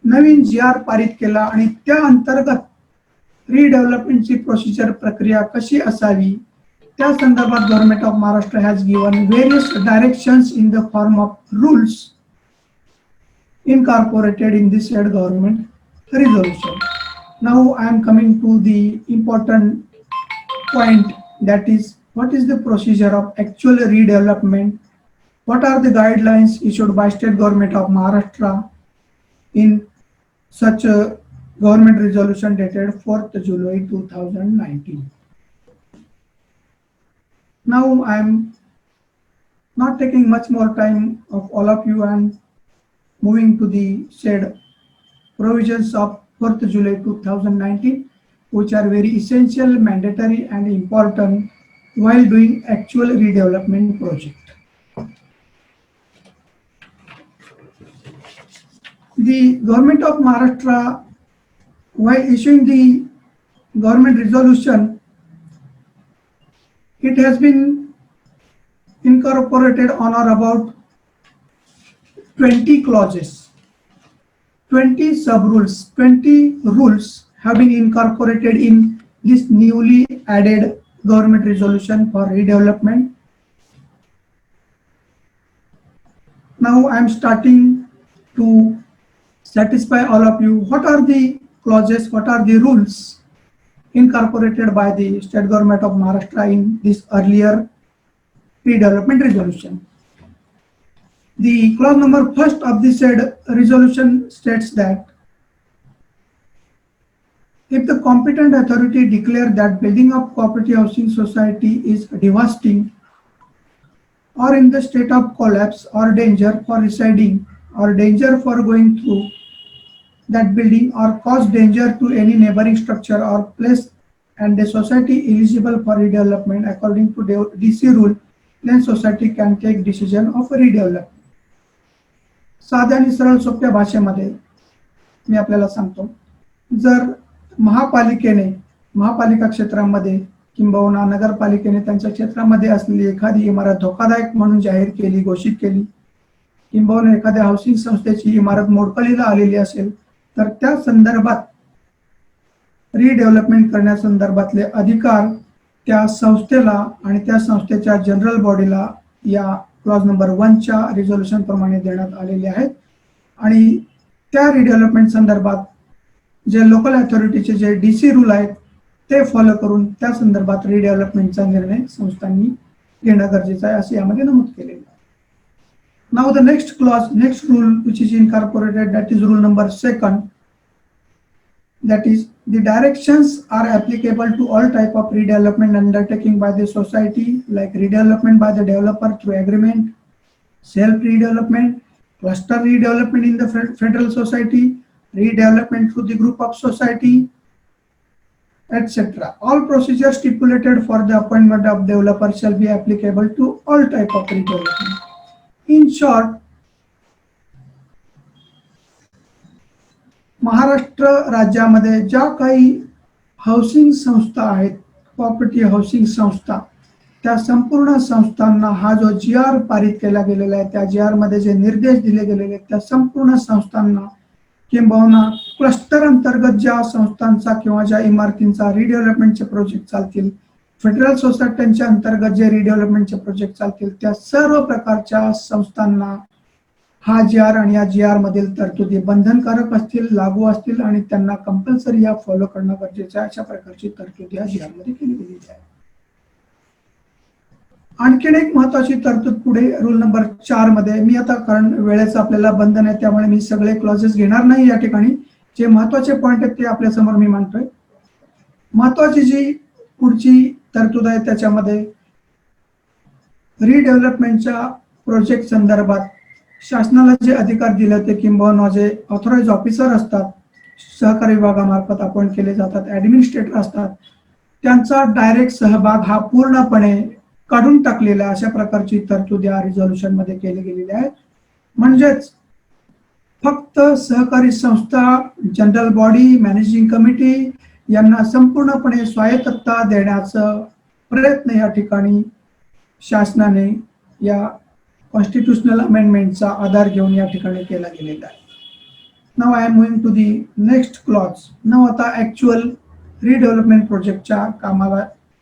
नवीन GR पारित केला, आणि त्या अंतर्गत रिडेव्हलपमेंटची प्रोसिजर प्रक्रिया कशी असावी त्या संदर्भात government of Maharashtra has given various directions in the form of rules incorporated in this said government resolution. Now I am coming to the important point, that is, what is the procedure of actual redevelopment, what are the guidelines issued by state government of Maharashtra in such a government resolution dated 4th July 2019. Now I am not taking much more time of all of you and moving to the said provisions of 4th July 2019, which are very essential, mandatory and important while doing actual redevelopment project. The government of Maharashtra, while issuing the government resolution, it has been incorporated on or about 20 clauses, 20 sub-rules, 20 rules have been incorporated in this newly added government resolution for redevelopment. Now I am starting to satisfy all of you. What are the clauses, what are the rules incorporated by the state government of Maharashtra in this earlier redevelopment resolution? The clause number 1st of this said resolution states that if the competent authority declare that building of cooperative housing society is devastating or in the state of collapse or danger for residing or danger for going through that building or cause danger to any neighboring structure or place and the society eligible for redevelopment according to DC rule, then society can take decision of redevelopment. साध्या आणि सरळ सोप्या भाषेमध्ये मी आपल्याला सांगतो, जर महापालिका क्षेत्रामध्ये किंबहुना नगरपालिकेने त्यांच्या क्षेत्रामध्ये असलेली एखादी इमारत धोकादायक म्हणून जाहीर केली, घोषित केली, किंबहुना एखाद्या हाऊसिंग संस्थेची इमारत मोडकळीला आलेली असेल तर त्या संदर्भात रिडेव्हलपमेंट करण्यासंदर्भातले अधिकार त्या संस्थेला आणि त्या संस्थेच्या जनरल बॉडीला या क्लॉज नंबर 1 च्या रिझोल्युशन प्रमाणे देण्यात आलेले आहेत. आणि त्या रिडेव्हलपमेंट संदर्भात जे लोकल अथॉरिटीचे जे DC रूल आहेत ते फॉलो करून त्या संदर्भात रिडेव्हलपमेंटचा निर्णय संस्थांनी घेणं गरजेचं आहे असे यामध्ये नमूद केलेले आहे. Now the next clause, next rule which is incorporated, that is rule number 2, that is the directions are applicable to all type of redevelopment undertaking by the society, like redevelopment by the developer through agreement, self redevelopment, cluster redevelopment in the federal society, redevelopment through the group of society, etc. All procedures stipulated for the appointment of developer shall be applicable to all type of redevelopment. In short, Maharashtra राज्यामध्ये ज्या काही housing संस्था आहेत, cooperative housing संस्था, त्या संपूर्ण संस्थांना हा जो GR पारित केला गेलेला आहे, त्या GR मध्ये जे निर्देश दिले गेलेले आहेत, त्या संपूर्ण संस्थांना किंबहुना क्लस्टर अंतर्गत ज्या संस्थांचा किंवा ज्या इमारतींचा रिडेव्हलपमेंटचे प्रोजेक्ट चालतील, फेडरल सोसायट्यांच्या अंतर्गत जे रिडेव्हलपमेंटचे प्रोजेक्ट चालतील, त्या सर्व प्रकारच्या संस्थांना हा GR आणि या GR मधील तरतुदी बंधनकारक असतील, लागू असतील आणि त्यांना कंपल्सरी या फॉलो करणं गरजेचं आहे. अशा प्रकारची तरतूद या GR मध्ये केली गेलेली आहे. आणखीन एक महत्वाची तरतूद पुढे रूल नंबर 4 मध्ये, मी आता कारण वेळेचं आपल्याला बंधन आहे त्यामुळे मी सगळे क्लॉजेस घेणार नाही या ठिकाणी. जे महत्वाचे पॉइंट आहेत ते आपल्या समोर मी मांडतोय. महत्वाची जी पुढची तरतूद आहे त्याच्यामध्ये रिडेव्हलपमेंटच्या प्रोजेक्ट संदर्भात शासनाला जे अधिकार दिले होते किंबहुना जे ऑथराइज ऑफिसर असतात, सहकारी विभागामार्फत अपॉइंट केले जातात, ऍडमिनिस्ट्रेटर असतात, त्यांचा डायरेक्ट सहभाग हा पूर्णपणे काढून टाकलेला अशा प्रकारची तरतूद या रिझोल्युशन मध्ये केली गेलेली आहे. म्हणजेच फक्त सहकारी संस्था, जनरल बॉडी, मॅनेजिंग कमिटी यांना संपूर्णपणे स्वायत्तता देण्याचा प्रयत्न या ठिकाणी शासनाने या कॉन्स्टिट्यूशनल अमेंडमेंटचा आधार घेऊन या ठिकाणी केला गेलेला आहे. Now I am moving to the next clause. Now आता ऍक्च्युअल रिडेव्हलपमेंट प्रोजेक्टच्या कामाला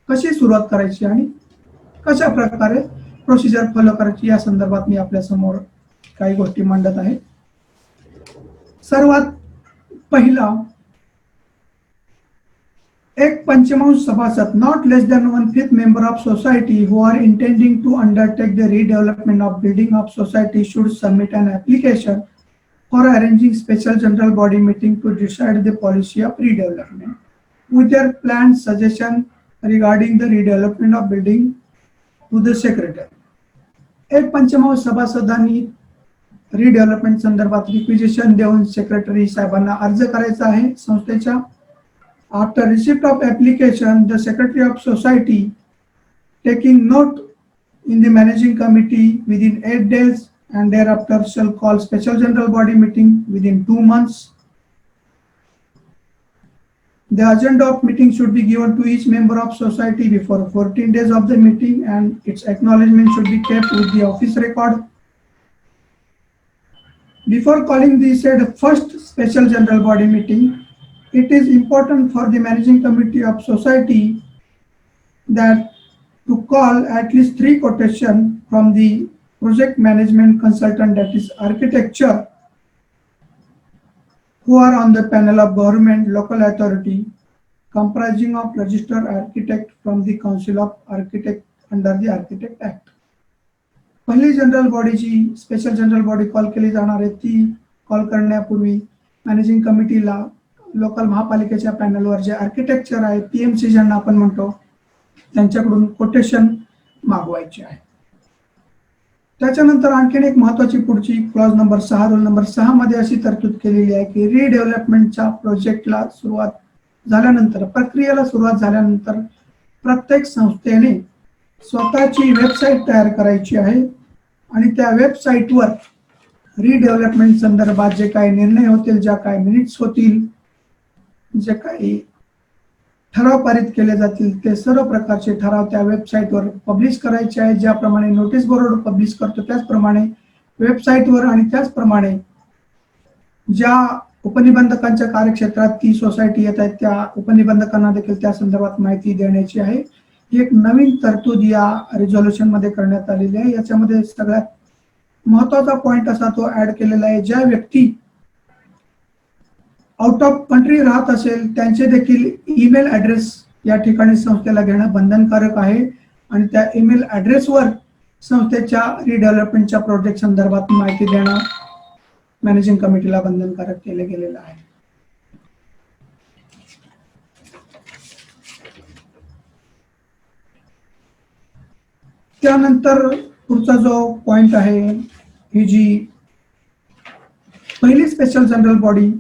कशी सुरुवात करायची आणि कशा प्रकारे प्रोसिजर फॉलो करायची या संदर्भात मी आपल्या समोर काही गोष्टी मांडत आहे. सर्वात पहिला, एक पंचमांश सभासद, not less than 1/5 member of society who are intending to undertake the redevelopment of building of society should submit an application for arranging special general body meeting to decide the policy of redevelopment with their planned suggestion regarding the redevelopment of building to the secretary. एक पंचमांश सभासदांनी redevelopment संदर्भात requisition देऊन secretary साहेबांना अर्ज करायचा आहे संस्थेच्या. After receipt of application, the Secretary of Society, taking note in the managing committee within 8 days and thereafter shall call special general body meeting within 2 months. The agenda of meeting should be given to each member of society before 14 days of the meeting and its acknowledgement should be kept with the office record. Before calling the said first special general body meeting, it is important for the managing committee of society that to call at least 3 quotation from the project management consultant, that is architecture, who are on the panel of government local authority comprising of registered architect from the Council of Architect under the Architect Act. पहिली general बॉडीची special general body call केली जाणार आहे. ती call करण्यापूर्वी managing कमिटीला local महापालिकेच्या पॅनलवर जे architecture आहे, PMC ज्यांना आपण म्हणतो, त्यांच्याकडून कोटेशन मागवायचे आहे. त्याच्यानंतर आणखीन एक महत्वाची पुढची क्लॉज नंबर 6, रूल नंबर 6 मध्ये अशी तरतूद केलेली आहे की रिडेव्हलपमेंटच्या प्रोजेक्टला सुरुवात झाल्यानंतर, प्रक्रियेला सुरुवात झाल्यानंतर प्रत्येक संस्थेने स्वतःची वेबसाईट तयार करायची आहे आणि त्या वेबसाईटवर रिडेव्हलपमेंट संदर्भात जे काही निर्णय होतील, ज्या काही मिनिट्स होतील, जे काही ठराव पारित केले जातील ते सर्व प्रकारचे ठराव त्या वेबसाईटवर पब्लिश करायचे आहे. ज्याप्रमाणे नोटीस बोर्ड पब्लिश करतो त्याचप्रमाणे वेबसाईटवर आणि त्याचप्रमाणे ज्या उपनिबंधकांच्या कार्यक्षेत्रात ती सोसायटी येत आहे त्या उपनिबंधकांना देखील त्या संदर्भात माहिती देण्याची आहे. ही एक नवीन तरतूद या रिझोल्युशन मध्ये करण्यात आलेली आहे. याच्यामध्ये सगळ्यात महत्वाचा पॉइंट असा तो ऍड केलेला आहे, ज्या व्यक्ती आउट ऑफ कंट्री राहत असेल त्यांचे देखील ईमेल ऍड्रेस या ठिकाणी संस्थेला घेणं बंधनकारक आहे आणि त्या ईमेल ऍड्रेसवर संस्थेच्या रिडेव्हलपमेंटच्या प्रोजेक्ट संदर्भात माहिती देणं मॅनेजिंग कमिटीला बंधनकारक केले गेलेलं आहे. त्यानंतर पुढचा जो पॉइंट आहे, ही जी पहिली स्पेशल जनरल बॉडी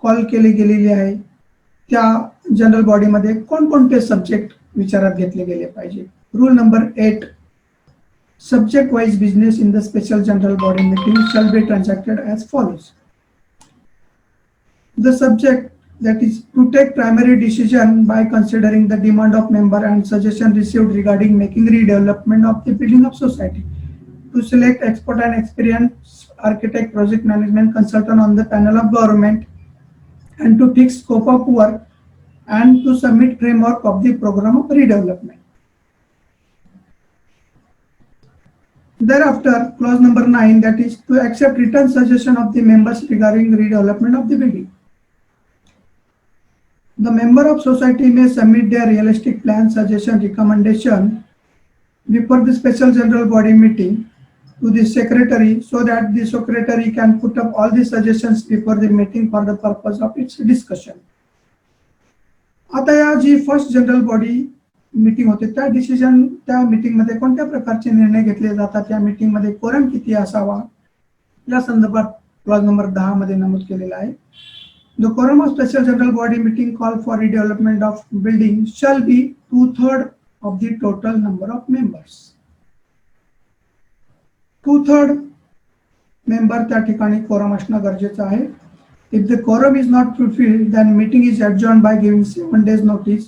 कॉल केली गेलेली आहे त्या जनरल बॉडीमध्ये कोणकोणते सब्जेक्ट विचारात घेतले गेले पाहिजे. Rule number 8, subject wise business in the special general body meeting shall be transacted as follows. The subject, that is to take primary decision by considering the demand of member and suggestion received regarding making redevelopment of the building of society, to select expert and experienced architect, project management consultant on the panel of government, and to fix scope of work and to submit framework of the program of redevelopment. Thereafter, clause number 9, that is to accept written suggestion of the members regarding redevelopment of the building. The member of society may submit their realistic plan, suggestion, recommendation before the special general body meeting to the secretary so that the secretary can put up all the suggestions before the meeting for the purpose of its discussion. आता या जी first general body meeting होते त्या meeting मध्ये कोणत्या प्रकारचे निर्णय घेतले जातात, त्या मीटिंग मध्ये कोरम किती असावा या संदर्भात क्लॉज नंबर 10 मध्ये नमूद केलेला आहे. The quorum of special general body meeting call for redevelopment of building shall be 2/3 of the total number of members. 2/3 member त्या ठिकाणी quorum असणं गरजेचं आहे. If the quorum is not fulfilled, then meeting is adjourned by giving 7 days notice.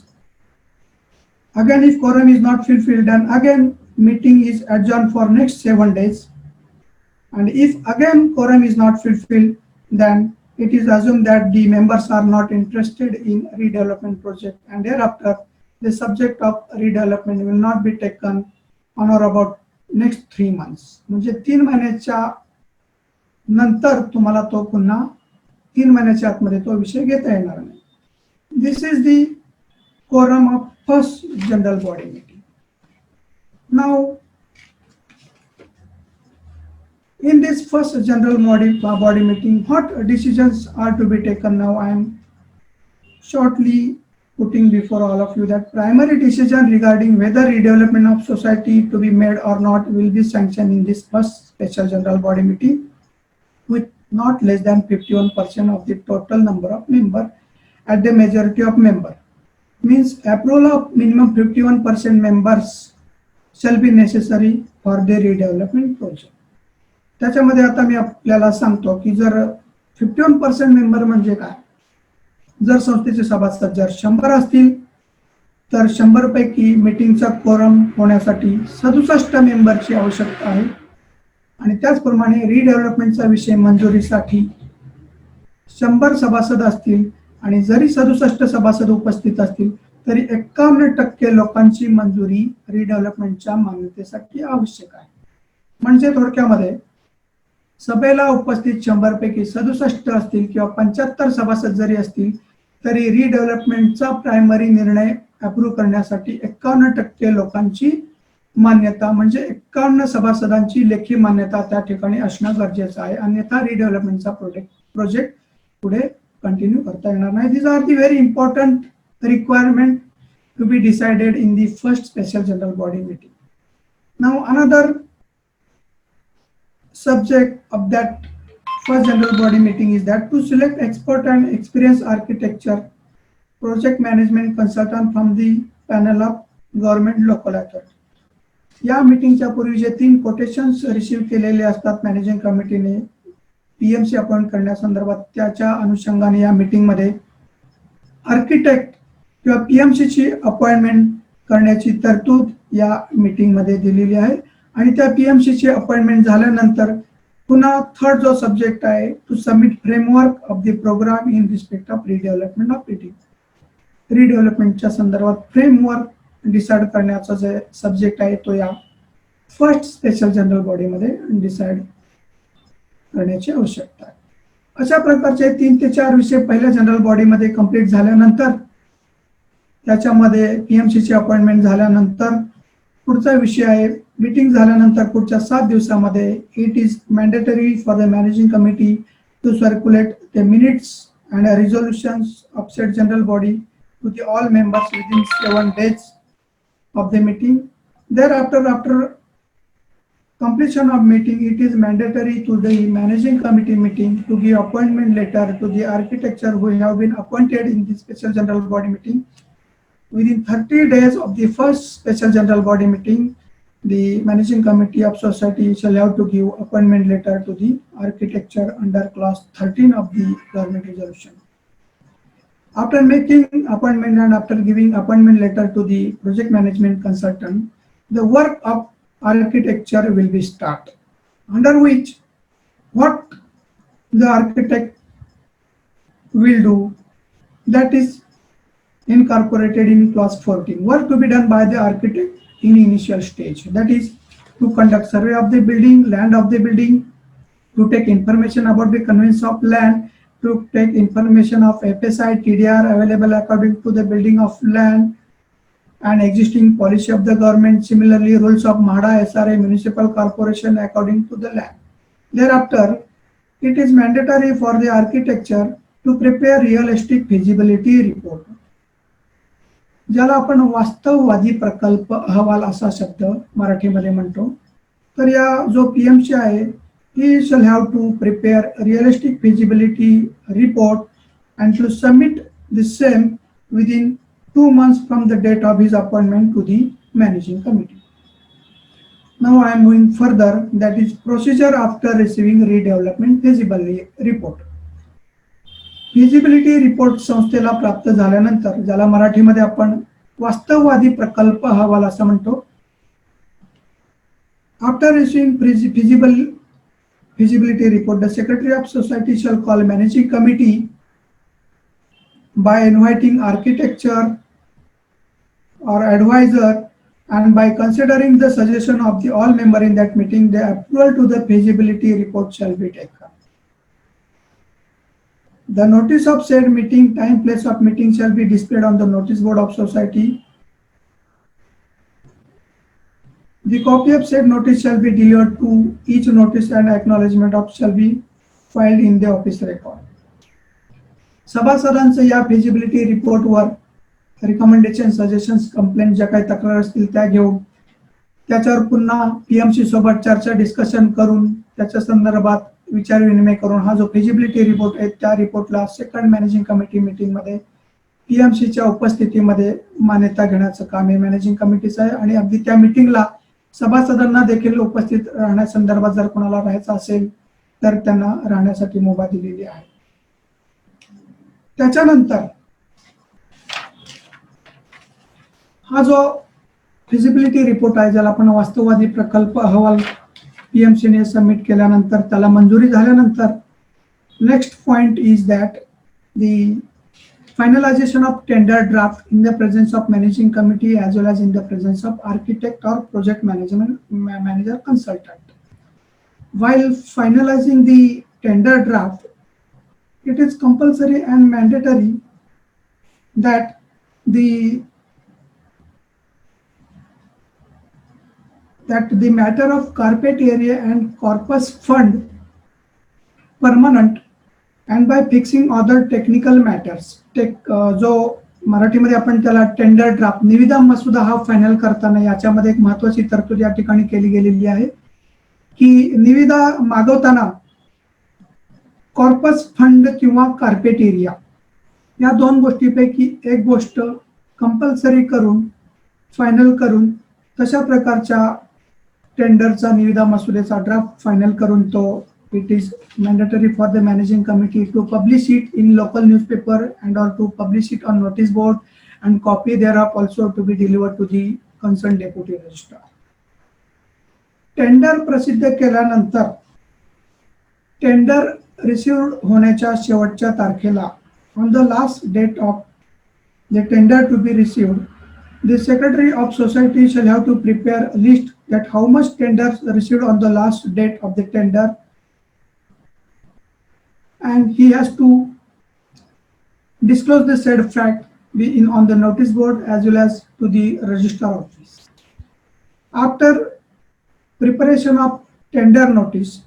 Again, if quorum is not fulfilled, then again meeting is adjourned for next 7 days. And if again quorum is not fulfilled, then it is assumed that the members are not interested in redevelopment project, and thereafter the subject of redevelopment will not be taken on or about next 3 months. म्हणजे 3 महिन्याच्या नंतर तुम्हाला तो पुन्हा 3 महिन्याच्या आतमध्ये तो विषय घेता येणार नाही. This is the quorum of first general body meeting. Now, in this first general body meeting, what decisions are to be taken? Now I am shortly putting before all of you that primary decision regarding whether redevelopment of society to be made or not will be sanctioned in this first special general body meeting with not less than 51% of the total number of members at the majority of member. Means approval of minimum 51% members shall be necessary for the redevelopment project. त्याच्यामध्ये आता मी आपल्याला सांगतो की जर 51% member म्हणजे काय, जर संस्थेचे सभासद जर 100 असतील तर 100 पैकी मीटिंगचा कोरम होण्यासाठी 67 मेंबरची आवश्यकता आहे. आणि त्याचप्रमाणे रिडेव्हलपमेंटचा विषय मंजुरीसाठी 100 सभासद असतील आणि जरी 67 सभासद उपस्थित असतील तरी 51% लोकांची मंजुरी रिडेव्हलपमेंटच्या मान्यतेसाठी आवश्यक आहे. म्हणजे थोडक्यामध्ये सभेला उपस्थित 100 पैकी 67 असतील किंवा 75 सभासद जरी असतील तरी रिडेव्हलपमेंटचा प्रायमरी निर्णय अप्रूव्ह करण्यासाठी 51% लोकांची मान्यता म्हणजे 51 सभासदांची लेखी मान्यता त्या ठिकाणी असणं गरजेचं आहे. अन्यथा रिडेव्हलपमेंटचा प्रोजेक्ट पुढे कंटिन्यू करता येणार नाही. These are the very important requirement to be decided in the first special general body meeting. Now another subject of that first general body meeting is that to select expert and experienced architecture, project management consultant from the panel of government local authority. या मीटिंगच्या पूर्वी जे 3 quotations receive केलेले असतात managing कमिटीने PMC appoint करण्यासंदर्भात, त्याच्या अनुषंगाने या मीटिंग मध्ये आर्किटेक्ट किंवा PMC ची अपॉइंटमेंट करण्याची तरतूद या मीटिंग मध्ये दिलेली आहे. आणि त्या PMC ची अपॉइंटमेंट झाल्यानंतर पुन्हा थर्ड जो सब्जेक्ट आहे, to submit framework of the programme in respect of redevelopment of PT. रिडेव्हलपमेंटच्या संदर्भात फ्रेमवर्क डिसाइड करण्याचा जे सब्जेक्ट आहे तो या फर्स्ट स्पेशल जनरल बॉडी मध्ये डिसाइड करण्याची आवश्यकता आहे. अशा प्रकारचे 3 ते 4 विषय पहिल्या जनरल बॉडी मध्ये कंप्लीट झाल्यानंतर, त्याच्यामध्ये PMC ची अपॉइंटमेंट झाल्यानंतर पुढचा विषय आहे, मीटिंग झाल्यानंतर पुढच्या 7 दिवसामध्ये it is mandatory for the managing committee to circulate the minutes and resolutions of set general body to the all members within 7 days of the meeting. Thereafter, after completion of meeting, it is mandatory to the managing committee meeting to give appointment letter to the architecture who have been appointed in the special general body meeting. Within 30 days of the first special general body meeting, the managing committee of society shall have to give appointment letter to the architecture under clause 13 of the government resolution. After making appointment and after giving appointment letter to the project management consultant, the work of architecture will be start, under which what the architect will do, that is incorporated in clause 14. Work to be done by the architect in initial stage, that is to conduct survey of the building, land of the building, to take information about the conveyance of land, to take information of FSI, TDR available according to the building of land and existing policy of the government. Similarly, rules of MHADA, SRA, municipal corporation according to the land. Thereafter, it is mandatory for the architecture to prepare realistic feasibility report. ज्याला आपण वास्तववादी प्रकल्प अहवाल असा शब्द मराठीमध्ये म्हणतो. तर या जो PMC आहे, he shall have to prepare realistic feasibility report and to submit the same within 2 months from the date of his appointment to the managing committee. Now I am moving further, that is procedure after receiving redevelopment feasibility report. Feasibility report संस्थेला प्राप्त झाल्यानंतर, ज्याला मराठीमध्ये आपण वास्तववादी प्रकल्प अहवाल असं म्हणतो. After receiving feasibility report, the secretary of society shall call managing committee by inviting architecture or advisor, and by considering the suggestion of the all member in that meeting, the approval to the feasibility report shall be taken. The notice of said meeting, time, place of meeting shall be displayed on the notice board of society. The copy of said notice shall be delivered to each notice and acknowledgement of shall be filed in the office record. सभासदांचं या feasibility report वर recommendation, suggestions, complaint ज्या काही तक्रार असतील त्या घेऊन त्याच्यावर पुन्हा PMC सोबत चर्चा, डिस्कशन करून त्याच्या संदर्भात विचार विनिमय करून हा जो feasibility report आहे त्या रिपोर्टला सेकंड मॅनेजिंग कमिटी मीटिंग मध्ये PMC च्या उपस्थितीमध्ये मान्यता घेण्याचं काम हे मॅनेजिंग कमिटीचं आहे. आणि अगदी त्या मीटिंगला सभासदांना देखील उपस्थित राहण्यासंदर्भात जर कोणाला राहायचं असेल तर त्यांना राहण्यासाठी मुभा दिलेली आहे. त्याच्यानंतर हा जो फिजिबिलिटी रिपोर्ट आहे, ज्याला आपण वास्तववादी प्रकल्प अहवाल PMC ने सबमिट केल्यानंतर त्याला मंजुरी झाल्यानंतर next point is that the finalization of tender draft in the presence of managing committee as well as in the presence of architect or project manager consultant. While finalizing the tender draft, it is compulsory and mandatory that the matter of carpet area and corpus fund permanent and by fixing other technical matters. जो मराठीमध्ये आपण त्याला tender draft, निविदा मसुदा हा final करताना याच्यामध्ये एक महत्त्वाची तरतूद या ठिकाणी केली गेलेली आहे की निविदा मागवताना कॉर्पस फंड किंवा कार्पेट एरिया या दोन गोष्टीपैकी एक गोष्ट कंपल्सरी करून फायनल करून तशा प्रकारच्या टेंडरचा निविदा मसुदेचा ड्राफ्ट फायनल करून तो it is mandatory for the managing committee to publish it in local newspaper and or to publish it on notice board and copy thereof also to be delivered to the concerned deputy registrar. Tender प्रसिद्ध केल्यानंतर tender received होण्याच्या शेवटच्या तारखेला on the last date of the tender to be received, the secretary of society shall have to prepare a list that how much tenders received on the last date of the tender, and he has to disclose the said fact on the notice board as well as to the registrar office. After preparation of tender notice,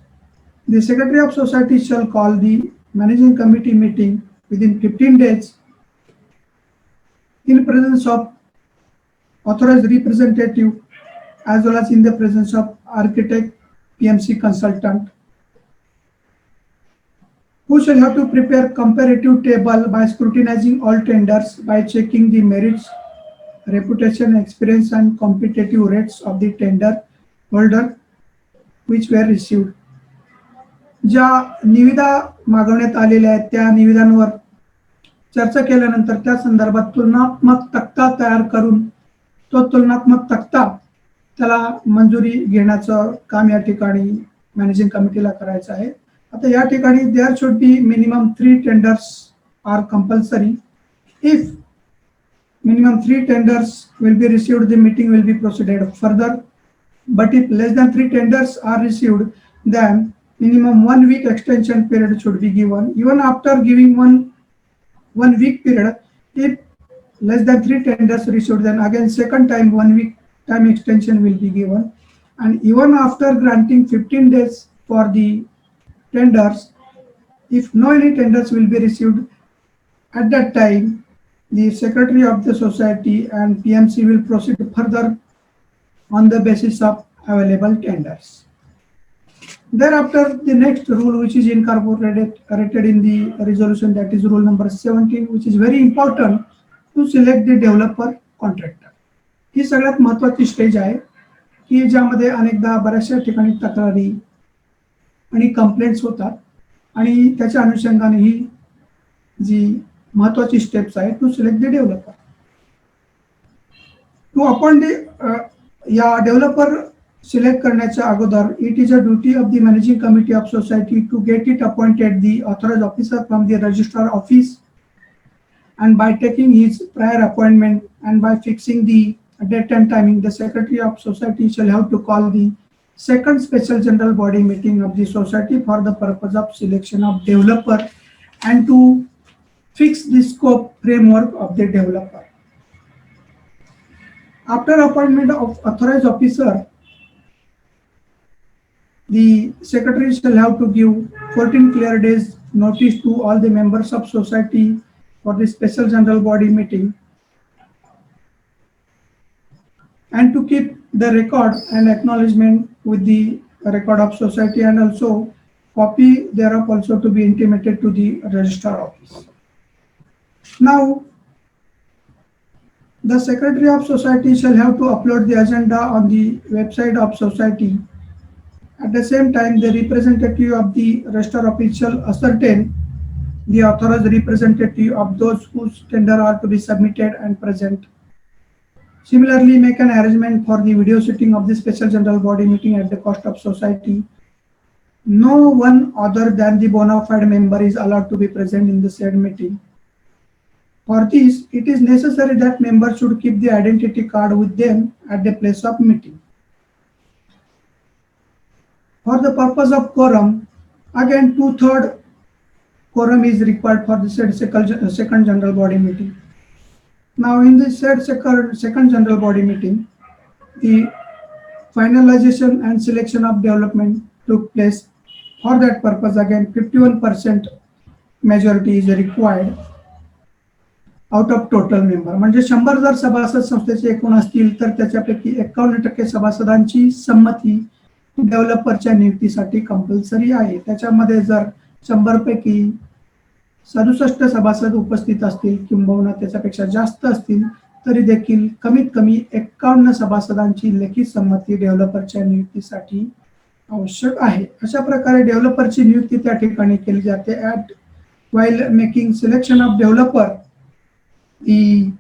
the secretary of society shall call the managing committee meeting within 15 days in presence of authorized representative as well as in the presence of architect, PMC consultant, who shall have to prepare comparative table by scrutinizing all tenders by checking the merits, reputation, experience and competitive rates of the tender holder which were received. ज्या निविदा मागवण्यात आलेल्या आहेत त्या निविदांवर चर्चा केल्यानंतर त्या संदर्भात तुलनात्मक तक्ता तयार करून तो तुलनात्मक तक्ता त्याला मंजुरी घेण्याचं काम या ठिकाणी मॅनेजिंग कमिटीला करायचं आहे. आता या ठिकाणी there should be minimum 3 tenders are compulsory. If minimum 3 tenders will be received, the meeting will be proceeded further. But if less than 3 tenders are received, then minimum 1 week extension period should be given. Even after giving one week period, if less than 3 tenders received, then again second time 1 week time extension will be given. And even after granting 15 days for the tenders, if no any tenders will be received, at that time the secretary of the society and PMC will proceed further on the basis of available tenders. Thereafter, the next rule which is incorporated in the resolution, that is rule number 17, which is very important to select the developer contractor. ही सगळ्यात महत्त्वाची stage आहे की ज्यामध्ये अनेकदा बऱ्याचशा ठिकाणी तक्रारी आणि कंप्लेंट्स होतात आणि त्याच्या अनुषंगाने ही जी महत्त्वाची स्टेप्स आहे to select the developer. To appoint या डेव्हलपर सिलेक्ट करण्याच्या अगोदर it is a duty of the managing committee of society to get it appointed the authorised officer from the registrar office, and by taking his prior appointment and by fixing the date and timing, the secretary of society shall have to call the second special general body meeting of the society for the purpose of selection of developer and to fix the scope framework of the developer. After appointment of authorized officer, the secretary shall have to give 14 clear days notice to all the members of society for the special general body meeting, and to keep the record and acknowledgement with the record of society, and also copy thereof also to be intimated to the registrar office. Now, the secretary of society shall have to upload the agenda on the website of society. At the same time, the representative of the registrar office shall ascertain the authorized representative of those whose tender are to be submitted and present. Similarly, make an arrangement for the video sitting of the special general body meeting at the cost of society. No one other than the bona fide member is allowed to be present in the said meeting. For this, it is necessary that members should keep the identity card with them at the place of meeting. For the purpose of quorum, again 2/3 quorum is required for the said second general body meeting. Now, in the said second general body meeting, the finalization and selection of development took place. For that purpose, again 51% majority is required out of total member. म्हणजे 100 जर सभासद संस्थेचे एकूण असतील तर त्याच्यापैकी 51% सभासदांची संमती डेव्हलपरच्या नियुक्तीसाठी कंपल्सरी आहे. त्याच्यामध्ये जर 100 पैकी 67 सभासद उपस्थित असतील किंबहुना त्याच्यापेक्षा जास्त असतील तरी देखील कमीत कमी 51 सभासदांची लेखी संमती डेव्हलपरच्या नियुक्तीसाठी आवश्यक आहे. अशा प्रकारे डेव्हलपरची नियुक्ती त्या ठिकाणी केली जाते. At while making selection of developer, the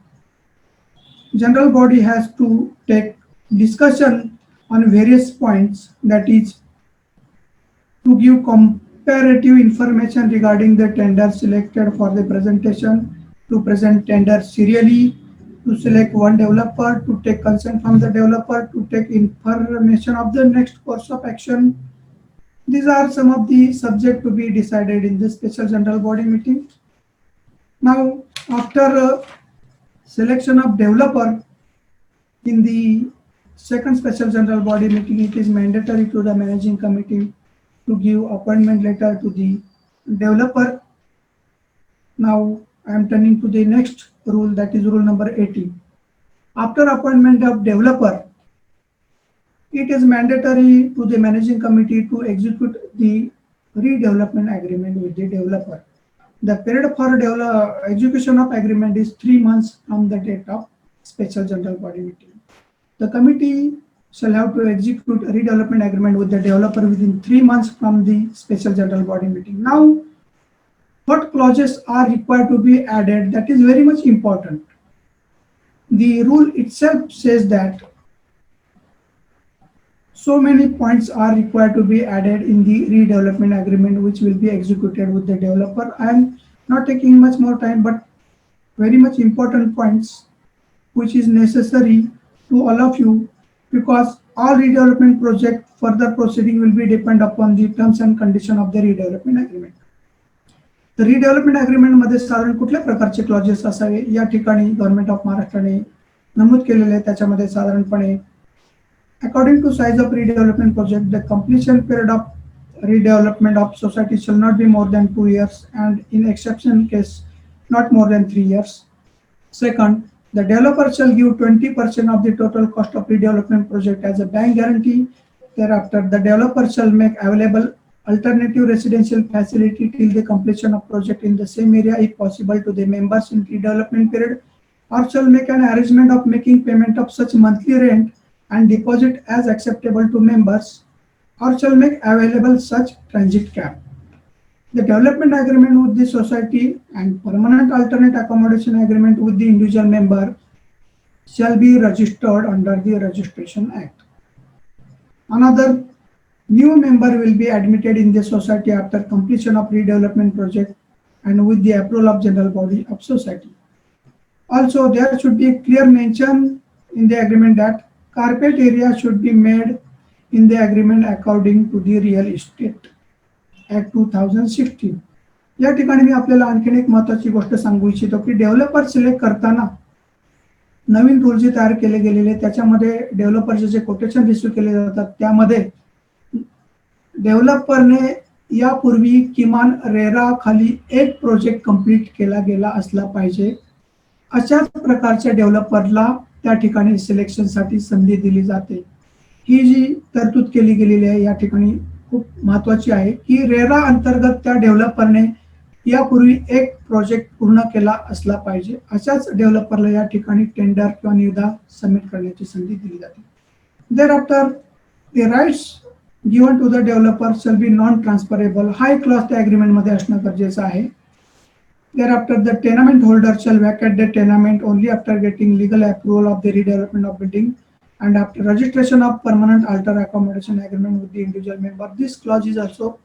general body has to take discussion on various points, that is to give comparative information regarding the tender selected for the presentation, to present tender serially, to select one developer, to take consent from the developer, to take information of the next course of action. These are some of the subjects to be decided in the special general body meeting. Now, after selection of developer in the second special general body meeting, it is mandatory to the managing committee to give appointment letter to the developer. Now I am turning to the next rule, that is rule number 18. After appointment of developer, it is mandatory to the managing committee to execute the redevelopment agreement with the developer. The period for execution of agreement is 3 months from the date of special general body meeting. The committee shall have to execute a redevelopment agreement with the developer within 3 months from the special general body meeting. Now, what clauses are required to be added? That is very much important. The rule itself says that so many points are required to be added in the redevelopment agreement which will be executed with the developer. I am not taking much more time, but very much important points which is necessary to all of you, because all redevelopment project further proceeding will be depend upon the terms and condition of the redevelopment agreement. The redevelopment agreement मध्ये साधारण कुठल्या प्रकारचे clauses असावे या ठिकाणी government of महाराष्ट्राने नमूद केलेले आहे. त्याच्यामध्ये साधारणपणे according to size of redevelopment project, the completion period of redevelopment of society shall not be more than 2 years, and in exception case not more than 3 years. Second, the developer shall give 20% of the total cost of redevelopment project as a bank guarantee. Thereafter, the developer shall make available alternative residential facility till the completion of project in the same area if possible to the members in redevelopment period, or shall make an arrangement of making payment of such monthly rent and deposit as acceptable to members, or shall make available such transit cab. The development agreement with the society and permanent alternate accommodation agreement with the individual member shall be registered under the Registration Act. Another new member will be admitted in the society after completion of redevelopment project and with the approval of general body of society. Also, there should be clear mention in the agreement that carpet area should be made in the agreement according to the Real Estate Act 2016. या ठिकाणी मी आपल्याला आणखीन एक महत्त्वाची गोष्ट सांगू इच्छितो की डेव्हलपर सिलेक्ट करताना नवीन रूल जे तयार केले गेलेले त्याच्यामध्ये डेव्हलपरचे जे कोटेशन रिसीव केले जातात त्यामध्ये डेव्हलपरने यापूर्वी किमान रेरा खाली एक प्रोजेक्ट कंप्लीट केला गेला असला पाहिजे. अशाच प्रकारच्या डेव्हलपरला त्या ठिकाणी सिलेक्शनसाठी संधी दिली जाते. ही जी तरतूद केली गेलेली आहे या ठिकाणी खूप महत्त्वाची आहे की रेरा अंतर्गत त्या डेव्हलपरने यापूर्वी एक प्रोजेक्ट पूर्ण केला असला पाहिजे. अशाच डेव्हलपरला या ठिकाणी टेंडर किंवा निविदा सबमिट करण्याची संधी दिली जाते. Thereafter, the rights given to the developer shall be non-transferable. हा एक क्लॉज त्या अग्रीमेंट मध्ये असणं गरजेचं आहे. Thereafter, the tenement holder shall vacate the tenement only after getting legal approval of the redevelopment of building and after registration of permanent alternate accommodation agreement with the individual member. This clause is also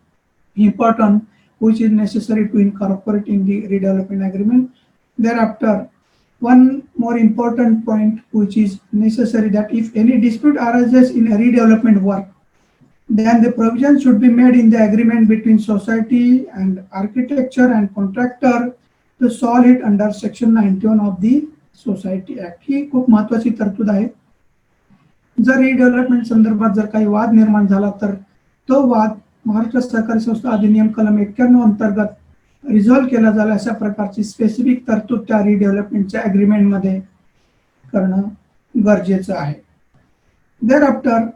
important, which is necessary to incorporate in the redevelopment agreement. Thereafter, one more important point which is necessary, that if any dispute arises in a redevelopment work, then the provision should be made in the agreement between society and architecture and contractor to solve it under section 91 of the Society Act. ही खूप महत्त्वाची तरतूद आहे. जर redevelopment संदर्भात जर काही वाद निर्माण झाला तर तो वाद महाराष्ट्र सहकारी संस्था अधिनियम कलम 91 अंतर्गत रिझॉल्व्ह केला जाईल अशा प्रकारची स्पेसिफिक तरतूद त्या रिडेव्हलपमेंटच्या अग्रीमेंट मध्ये करणं गरजेचं आहे. देअरआफ्टर,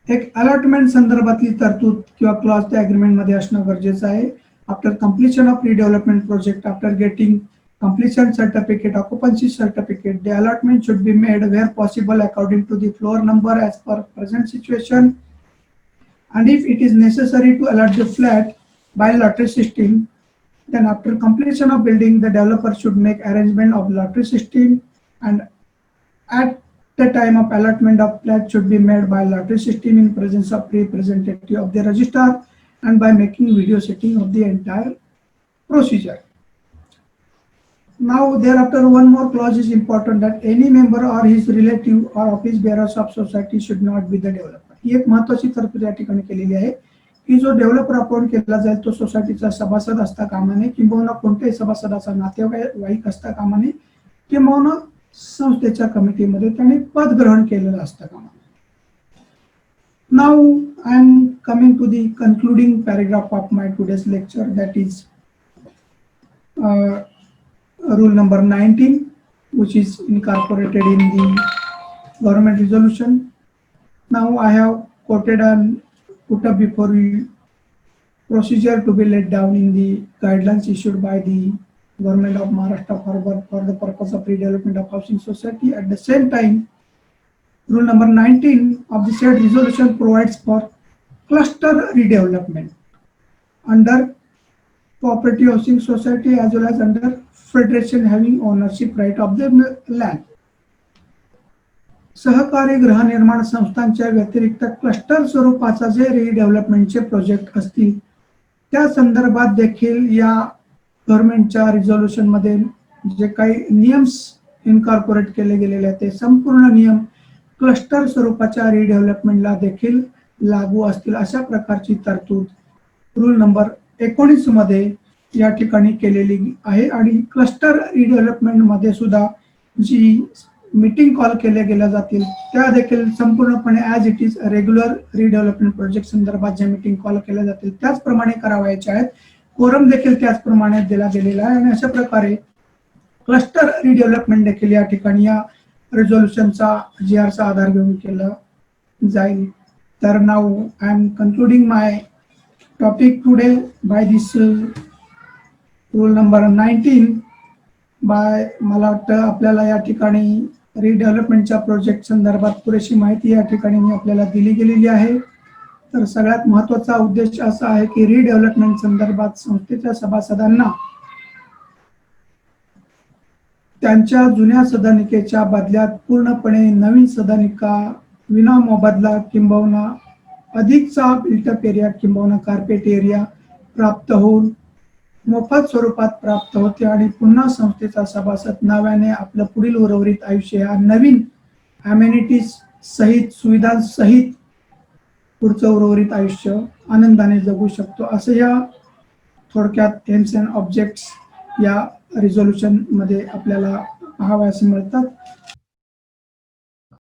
एक अलॉटमेंट संदर्भातली तरतूद किंवा क्लॉज त्या अग्रीमेंट मध्ये असणं गरजेचं आहे. After completion of redevelopment project, after getting completion certificate, occupancy certificate, the allotment should be made where possible according to the floor number as per present situation, and if it is necessary to allot the flat by lottery system, then after completion of building the developer should make arrangement of lottery system and at the time of allotment of plat should be made by lottery system in presence of representative of the registrar and by making video setting of the entire procedure. Now thereafter one more clause is important, that any member or his relative or office bearers of society should not be the developer. ही एक महत्वाची तरतूद या ठिकाणी केलेली आहे की जो developer appoint केला जाईल तो सोसायटीचा सभासद असता कामा नये, किंबहुना कोणत्याही सभासदाचा नातेवाईक असता कामा नये, किंबहुना संस्थेच्या कमिटीमध्ये त्यांनी पद ग्रहण केलेलं असतं कामा नये. Now I am coming to the concluding paragraph of my today's lecture, that is rule number 19, which is incorporated in the government resolution. Now I have quoted and put up before you procedure to be laid down in the guidelines issued by the government of Maharashtra for the purpose of redevelopment of housing society. At the same time, rule number 19 of the said resolution provides for cluster redevelopment under cooperative housing society as well as under federation having ownership right of the land. सहकारी गृहनिर्माण संस्थांच्या व्यतिरिक्त cluster स्वरूपाचा जे रिडेव्हलपमेंटचे project असतील त्या संदर्भात देखील या गव्हर्नमेंटच्या रिझोल्युशन मध्ये जे काही नियम्स इन्कॉर्पोरेट केले गेलेले आहेत ते संपूर्ण नियम क्लस्टर स्वरूपाच्या रिडेव्हलपमेंटला देखील लागू असतील अशा प्रकारची तरतूद रूल नंबर 19 मध्ये या ठिकाणी केलेली आहे. आणि क्लस्टर रिडेव्हलपमेंट मध्ये सुद्धा जी मीटिंग कॉल केल्या गेल्या जातील त्या देखील संपूर्णपणे as it is regular redevelopment project संदर्भात ज्या मीटिंग कॉल केल्या जातील त्याचप्रमाणे करावायच्या आहेत. कोरम देखील त्याचप्रमाणे दिला गेलेला आहे आणि अशा प्रकारे क्लस्टर रिडेव्हलपमेंट देखील या ठिकाणी या रिझोल्युशनचा GRचा आधार घेऊन केलं जाईल. तर now I am concluding my topic today by this rule number 19 bye. मला वाटतं आपल्याला या ठिकाणी रिडेव्हलपमेंटच्या प्रोजेक्ट संदर्भात पुरेशी माहिती या ठिकाणी मी आपल्याला दिली गेलेली आहे. तर सगळ्यात महत्त्वाचा उद्देश असा आहे की रिडेव्हलपमेंट संदर्भात संस्थेच्या सभासदांना त्यांच्या जुन्या सदनिकेच्या बदल्यात पूर्णपणे नवीन सदनिका विना मोबदला किंबहुना अधिकचा बिल्टअप एरिया किंबहुना कार्पेट एरिया प्राप्त होऊन मोफत स्वरूपात प्राप्त होते आणि पुन्हा संस्थेचा सभासद नव्याने आपलं पुढील उर्वरित आयुष्य या नवीन अमेनिटीज सहित सुविधांसहित पुढचं उर्वरित आयुष्य आनंदाने जगू शकतो. असं या थोडक्यात एम्स अँड ऑब्जेक्ट्स या रिझोल्युशन मध्ये आपल्याला पाहावयास मिळतात.